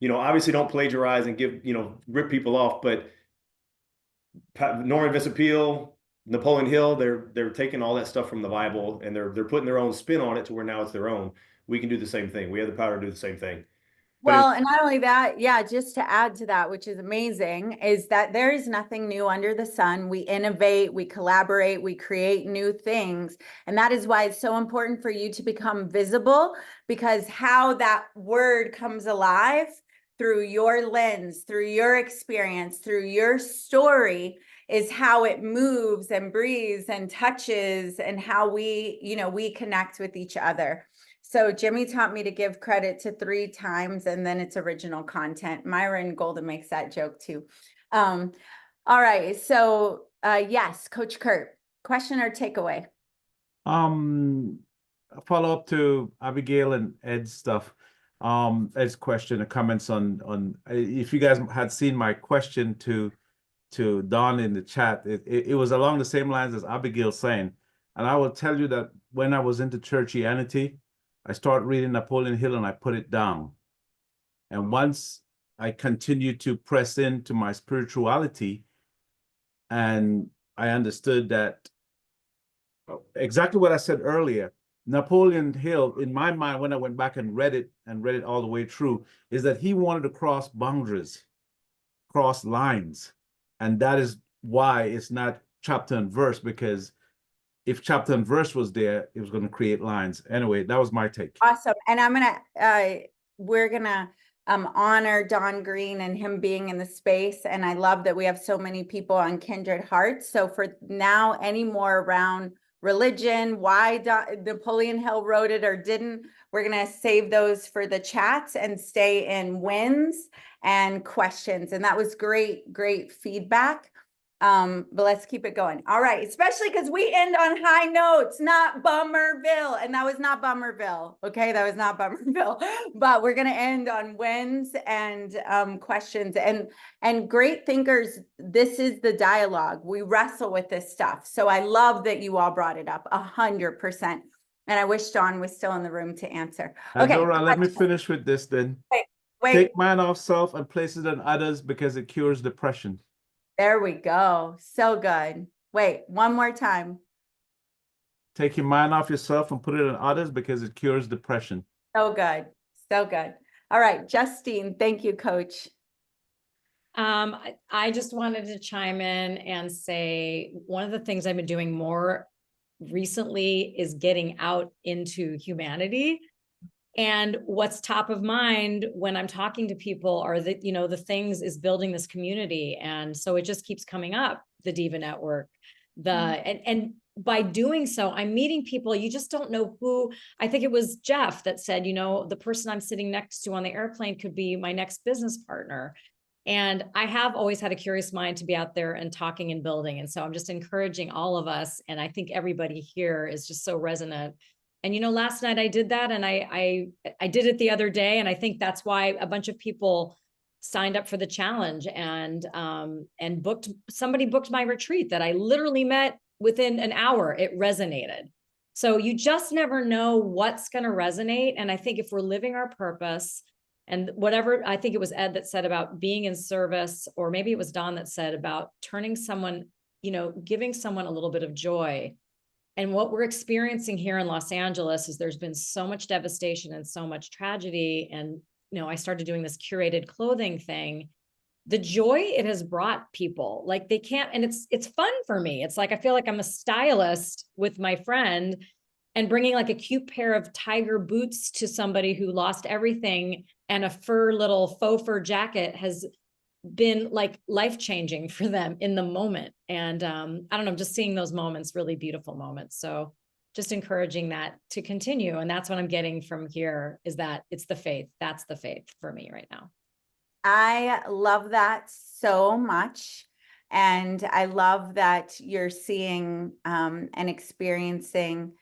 Obviously don't plagiarize and rip people off, but Norman Vincent Peale, Napoleon Hill, they're taking all that stuff from the Bible and they're putting their own spin on it to where now it's their own. We can do the same thing. We have the power to do the same thing. Well, and not only that, yeah, just to add to that, which is amazing, is that there is nothing new under the sun. We innovate, we collaborate, we create new things. And that is why it's so important for you to become visible, because how that word comes alive through your lens, through your experience, through your story, is how it moves and breathes and touches, and how we connect with each other. So Jimmy taught me to give credit to 3 times, and then it's original content. Myron Golden makes that joke too. All right. So yes, Coach Kurt, question or takeaway? Follow up to Abigail and Ed's stuff. Ed's question or comments on if you guys had seen my question to Don in the chat, it was along the same lines as Abigail saying. And I will tell you that when I was into churchianity, I started reading Napoleon Hill and I put it down. And once I continued to press into my spirituality, and I understood that exactly what I said earlier, Napoleon Hill, in my mind, when I went back and read it all the way through, is that he wanted to cross boundaries, cross lines. And that is why it's not chapter and verse, because if chapter and verse was there, it was going to create lines. Anyway, that was my take. Awesome. And we're gonna honor Don Green and him being in the space. And I love that we have so many people on Kindred Hearts. So for now, any more around religion, why Napoleon Hill wrote it or didn't. We're going to save those for the chats and stay in wins and questions. And that was great, great feedback. But let's keep it going. All right, especially because we end on high notes, not Bummerville. And that was not Bummerville. Okay, that was not Bummerville. But we're gonna end on wins and questions. And great thinkers, this is the dialogue. We wrestle with this stuff. So I love that you all brought it up 100%. And I wish Dawn was still in the room to answer. Okay. Dora, let me finish with this then. Wait. Take mind off self and place it on others because it cures depression. There we go. So good. Wait, one more time. Take your mind off yourself and put it on others because it cures depression. So good. So good. All right, Justine, thank you, Coach. I just wanted to chime in and say one of the things I've been doing more recently is getting out into humanity. And what's top of mind when I'm talking to people are the things is building this community. And so it just keeps coming up, the DIVA Network, and by doing so, I'm meeting people. You just don't know who. I think it was Jeff that said, the person I'm sitting next to on the airplane could be my next business partner. And I have always had a curious mind to be out there and talking and building. And so I'm just encouraging all of us. And I think everybody here is just so resonant. And, last night I did that, and I did it the other day. And I think that's why a bunch of people signed up for the challenge and somebody booked my retreat that I literally met within an hour. It resonated. So you just never know what's going to resonate. And I think if we're living our purpose and whatever, I think it was Ed that said about being in service, or maybe it was Don that said about turning someone, giving someone a little bit of joy. And what we're experiencing here in Los Angeles is there's been so much devastation and so much tragedy. And, I started doing this curated clothing thing. The joy it has brought people, like they can't, and it's fun for me. It's like, I feel like I'm a stylist with my friend and bringing like a cute pair of tiger boots to somebody who lost everything, and a little faux fur jacket has been like life-changing for them in the moment. And I don't know, just seeing those moments, really beautiful moments. So just encouraging that to continue. And that's what I'm getting from here, is that it's the faith. That's the faith for me right now. I love that so much. And I love that you're seeing and experiencing,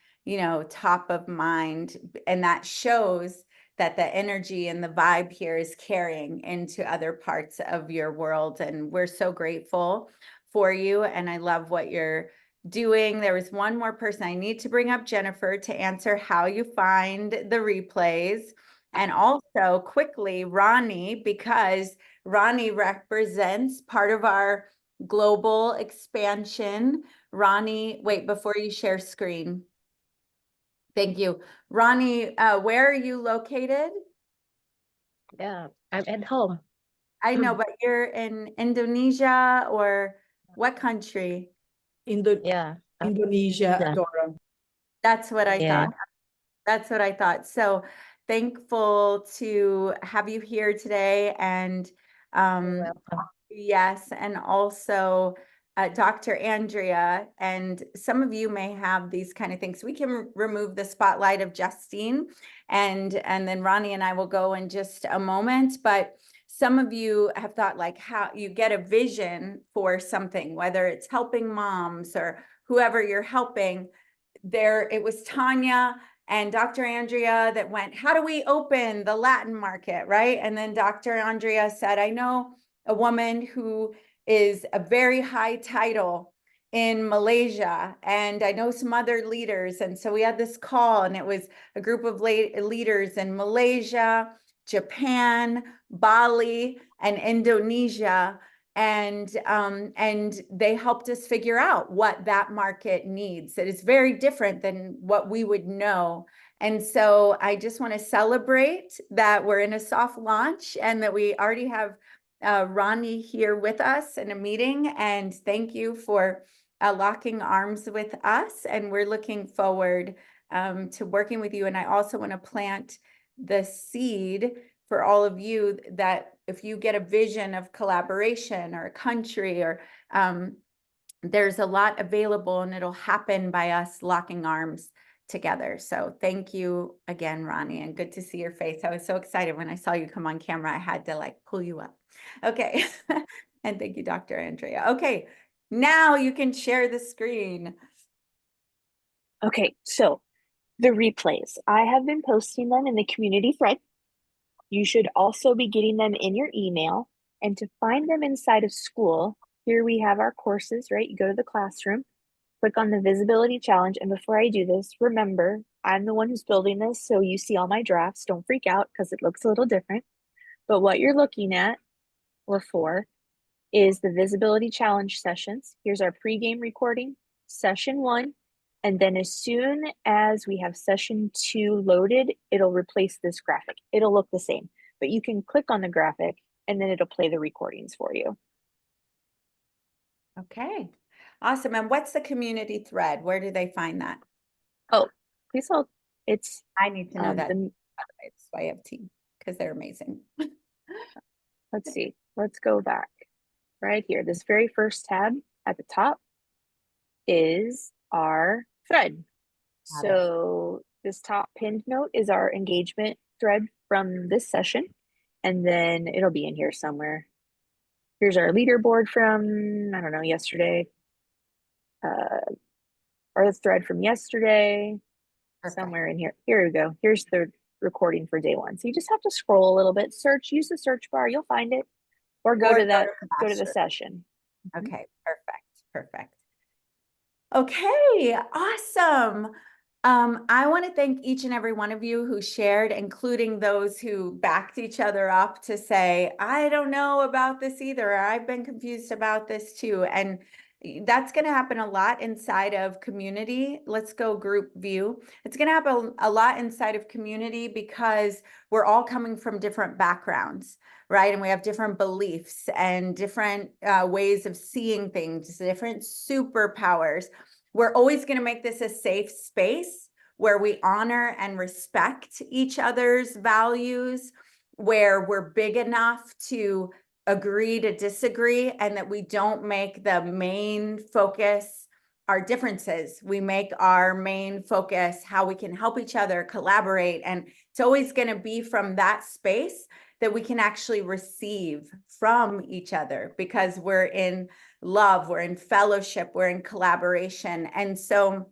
top of mind. And that shows that the energy and the vibe here is carrying into other parts of your world. And we're so grateful for you. And I love what you're doing. There was one more person I need to bring up, Jennifer, to answer how you find the replays. And also quickly, Ronnie, because Ronnie represents part of our global expansion. Ronnie, wait, before you share screen. Thank you. Ronnie, where are you located? Yeah, I'm at home. I know, but you're in Indonesia or what country? Indonesia, Dora. That's what I Yeah. thought. That's what I thought. So thankful to have you here today. And yes, and also Dr. Andrea, and some of you may have these kind of things. We can remove the spotlight of Justine, and then Ronnie and I will go in just a moment. But some of you have thought like how you get a vision for something, whether it's helping moms or whoever you're helping. It was Tanya and Dr. Andrea that went, how do we open the Latin market, right? And then Dr. Andrea said, I know a woman who is a very high title in Malaysia, and I know some other leaders. And so we had this call, and it was a group of leaders in Malaysia, Japan, Bali, and Indonesia. And they helped us figure out what that market needs. It is very different than what we would know. And so I just want to celebrate that we're in a soft launch and that we already have Ronnie here with us in a meeting. And thank you for locking arms with us. And we're looking forward to working with you. And I also want to plant the seed for all of you that if you get a vision of collaboration or a country or there's a lot available, and it'll happen by us locking arms together. So thank you again, Ronnie, and good to see your face. I was so excited when I saw you come on camera. I had to like pull you up. Okay. And thank you, Dr. Andrea. Okay, now you can share the screen. Okay, so the replays, I have been posting them in the community thread. You should also be getting them in your email. And to find them inside of school, here we have our courses, right? You go to the classroom, click on the visibility challenge. And before I do this, remember, I'm the one who's building this. So you see all my drafts. Don't freak out because it looks a little different. But what you're looking at or for is the visibility challenge sessions. Here's our pregame recording, session 1. And then as soon as we have session 2 loaded, it'll replace this graphic. It'll look the same, but you can click on the graphic and then it'll play the recordings for you. Okay, awesome. And what's the community thread? Where do they find that? Oh, please hold. It's I need to know that. the, It's YFT because they're amazing. let's see. Let's go back right here. This very first tab at the top is our thread. Got So this top pinned note is our engagement thread from this session. And then it'll be in here somewhere. Here's our leaderboard from, I don't know, yesterday. Or the thread from yesterday. Perfect. Somewhere in here. Here we go. Here's the recording for day 1. So you just have to scroll a little bit, search, use the search bar, you'll find it. Or go to that, go to the session. Okay, perfect. Okay, awesome. I want to thank each and every one of you who shared, including those who backed each other up to say, I don't know about this either. I've been confused about this too. And that's going to happen a lot inside of community. Let's go group view. It's going to happen a lot inside of community because we're all coming from different backgrounds, right? And we have different beliefs and different ways of seeing things, different superpowers. We're always going to make this a safe space where we honor and respect each other's values, where we're big enough to agree to disagree, and that we don't make the main focus our differences. We make our main focus how we can help each other, collaborate. And it's always going to be from that space that we can actually receive from each other because we're in love, we're in fellowship, we're in collaboration. And so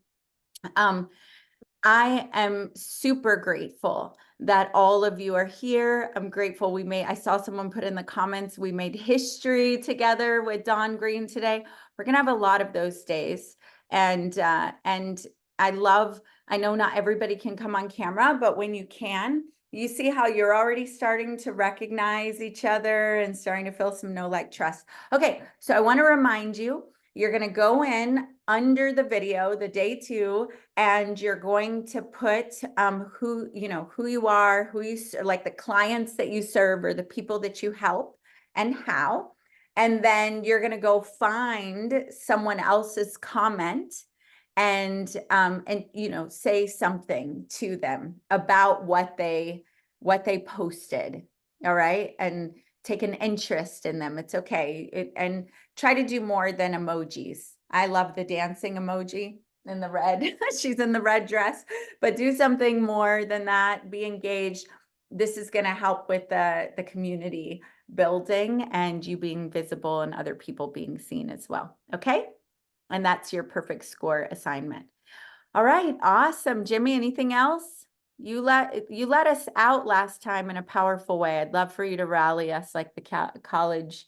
I am super grateful that all of you are here. I'm grateful I saw someone put in the comments, we made history together with Don Green today. We're gonna have a lot of those days. And I know not everybody can come on camera, but when you can, you see how you're already starting to recognize each other and starting to feel some know, like, trust. Okay, so I want to remind you, you're going to go in under the video, the day 2, and you're going to put who you are, like the clients that you serve or the people that you help and how. And then you're going to go find someone else's comment and say something to them about what they posted. All right. And take an interest in them. It's okay. And try to do more than emojis. I love the dancing emoji in the red. She's in the red dress, but do something more than that. Be engaged. This is going to help with the community building and you being visible and other people being seen as well. Okay. And that's your perfect score assignment. All right, awesome. Jimmy, anything else? You let us out last time in a powerful way. I'd love for you to rally us like the college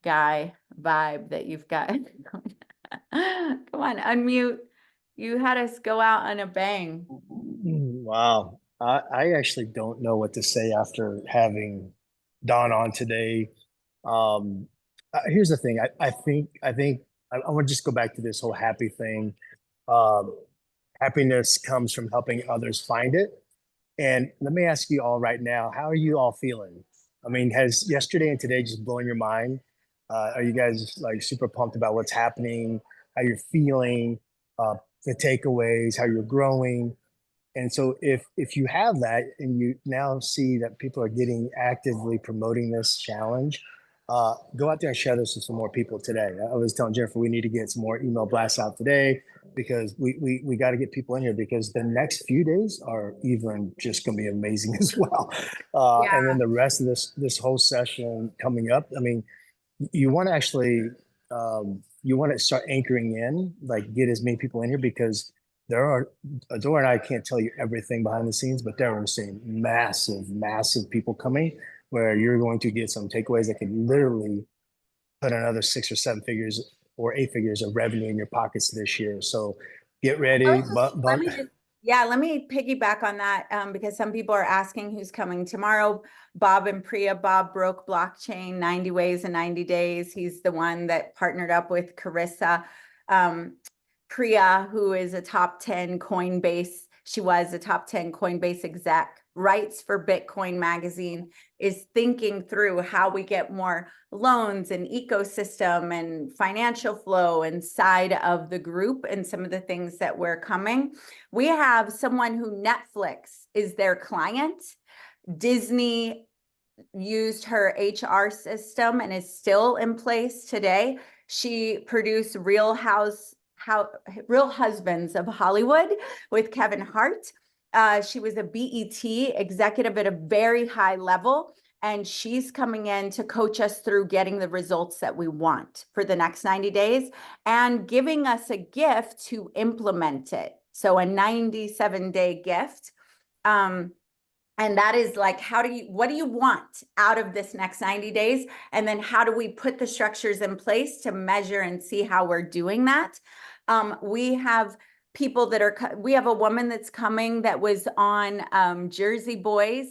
guy vibe that you've got. Come on, unmute. You had us go out on a bang. Wow. I actually don't know what to say after having Dawn on today. Here's the thing. I think I want to just go back to this whole happy thing. Happiness comes from helping others find it. And let me ask you all right now, how are you all feeling? I mean, has yesterday and today just blown your mind? Are you guys like super pumped about what's happening, how you're feeling, the takeaways, how you're growing? And so if you have that and you now see that people are getting actively promoting this challenge, Go out there and share this with some more people today. I was telling Jennifer, we need to get some more email blasts out today because we got to get people in here because the next few days are even just going to be amazing as well. And then the rest of this whole session coming up, I mean, you want to actually, you want to start anchoring in, like get as many people in here because there are, Adora and I can't tell you everything behind the scenes, but there are some massive people coming where you're going to get some takeaways that can literally put another 6 or 7 figures or 8 figures of revenue in your pockets this year. So get ready. Let me piggyback on that because some people are asking who's coming tomorrow. Bob and Priya. Bob broke blockchain 90 ways in 90 days. He's the one that partnered up with Carissa. Priya, who is a top 10 Coinbase, she was a top 10 Coinbase exec, writes for Bitcoin Magazine, is thinking through how we get more loans and ecosystem and financial flow inside of the group and some of the things that we're coming. We have someone who Netflix is their client. Disney used her HR system and is still in place today. She produced Real Husbands of Hollywood with Kevin Hart. She was a BET executive at a very high level, and she's coming in to coach us through getting the results that we want for the next 90 days and giving us a gift to implement it. So a 97-day gift. And that is like, what do you want out of this next 90 days? And then how do we put the structures in place to measure and see how we're doing that? We have people we have a woman that's coming that was on Jersey Boys,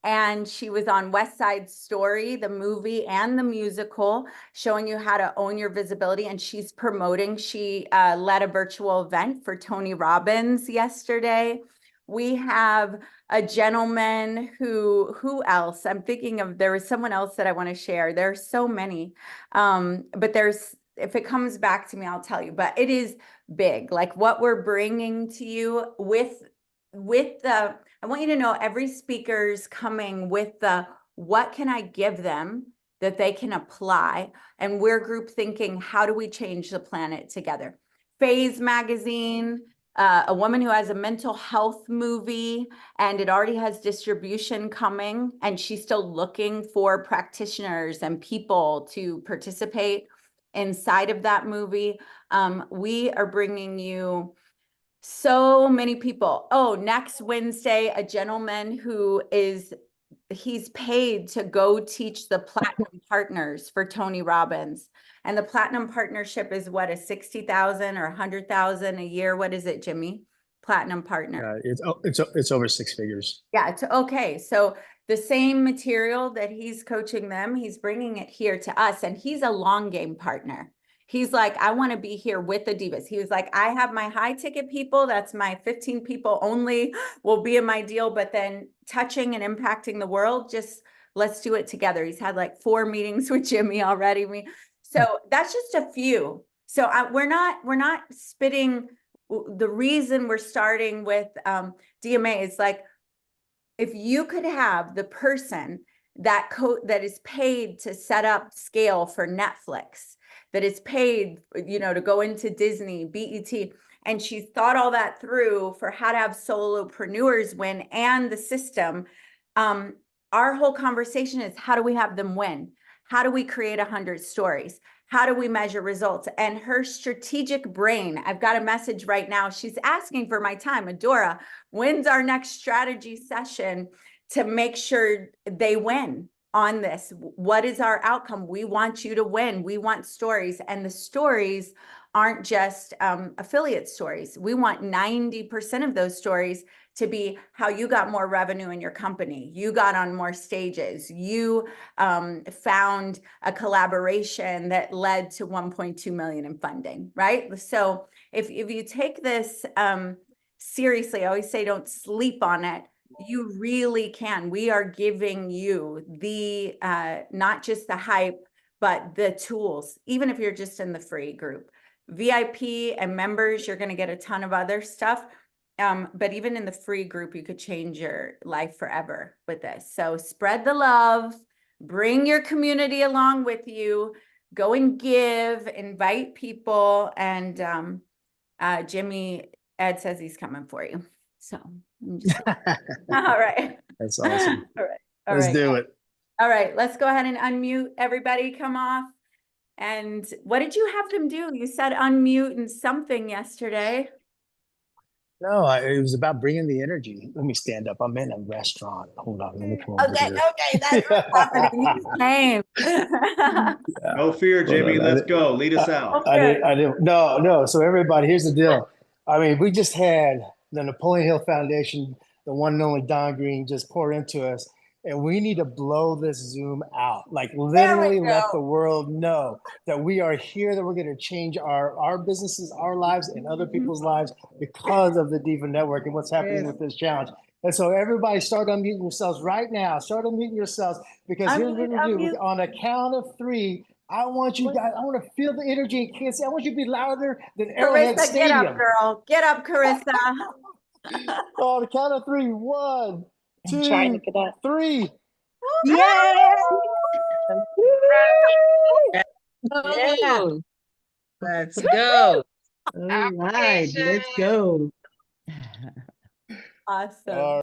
and she was on West Side Story, the movie and the musical, showing you how to own your visibility. And she's promoting, she led a virtual event for Tony Robbins yesterday. We have a gentleman who else? I'm thinking of, there was someone else that I want to share. There's so many, but if it comes back to me, I'll tell you, but it is big. Like what we're bringing to you with I want you to know every speaker's coming with what can I give them that they can apply? And we're group thinking, how do we change the planet together? Phase magazine, a woman who has a mental health movie and it already has distribution coming, and she's still looking for practitioners and people to participate inside of that movie. We are bringing you so many people. Oh, next Wednesday, a gentleman he's paid to go teach the Platinum Partners for Tony Robbins. And the Platinum Partnership is what, a 60,000 or 100,000 a year? What is it, Jimmy? Platinum Partner. It's over 6 figures. Yeah, it's okay. So the same material that he's coaching them, he's bringing it here to us, and he's a long game partner. He's like, I want to be here with the divas. He was like, I have my high ticket people. That's my 15 people only will be in my deal. But then touching and impacting the world, just let's do it together. He's had like 4 meetings with Jimmy already. So that's just a few. So we're not spitting. The reason we're starting with DMA is like, if you could have the person that is paid to set up scale for Netflix, that is paid, to go into Disney, BET, and she thought all that through for how to have solopreneurs win and the system. Our whole conversation is, how do we have them win? How do we create 100 stories? How do we measure results? And her strategic brain, I've got a message right now. She's asking for my time. Adora, when's our next strategy session to make sure they win on this? What is our outcome? We want you to win. We want stories. And the stories aren't just affiliate stories. We want 90% of those stories to be how you got more revenue in your company. You got on more stages. You found a collaboration that led to 1.2 million in funding, right? So if you take this seriously, I always say don't sleep on it. You really can. We are giving you the, not just the hype, but the tools, even if you're just in the free group. VIP and members, you're going to get a ton of other stuff. But even in the free group, you could change your life forever with this. So spread the love. bring your community along with you, go and give, invite people. And Jimmy, Ed says he's coming for you. So I'm just all right. That's awesome. All right. All Let's right. do it. All right. Let's go ahead and unmute everybody. Come off. And what did you have them do? You said unmute and something yesterday. No, it was about bringing the energy. Let me stand up. I'm in a restaurant. Hold on. Let me come over Okay, here. okay, that's what's happening. He came. No fear, Hold Jimmy. on, Let's go. Lead us out. I didn't. No. So everybody, here's the deal. I mean, we just had the Napoleon Hill Foundation, the one and only Don Green, just pour into us, and we need to blow this Zoom out. Like literally, let the world know that we are here. That we're going to change our businesses, our lives, and other people's lives because of the DIVA Network and what's happening with this challenge. And so everybody, start unmuting yourselves right now. Start unmuting yourselves because here's what we do. On a count of 3. I want you guys, I want to feel the energy in Kansas. I want you to be louder than Arrowhead Carissa, Stadium. get up, girl. Get up, Carissa. On the count of 3. 1, 2, trying to get up. 3. Yeah. Yeah. Let's go. All right, let's go. Awesome.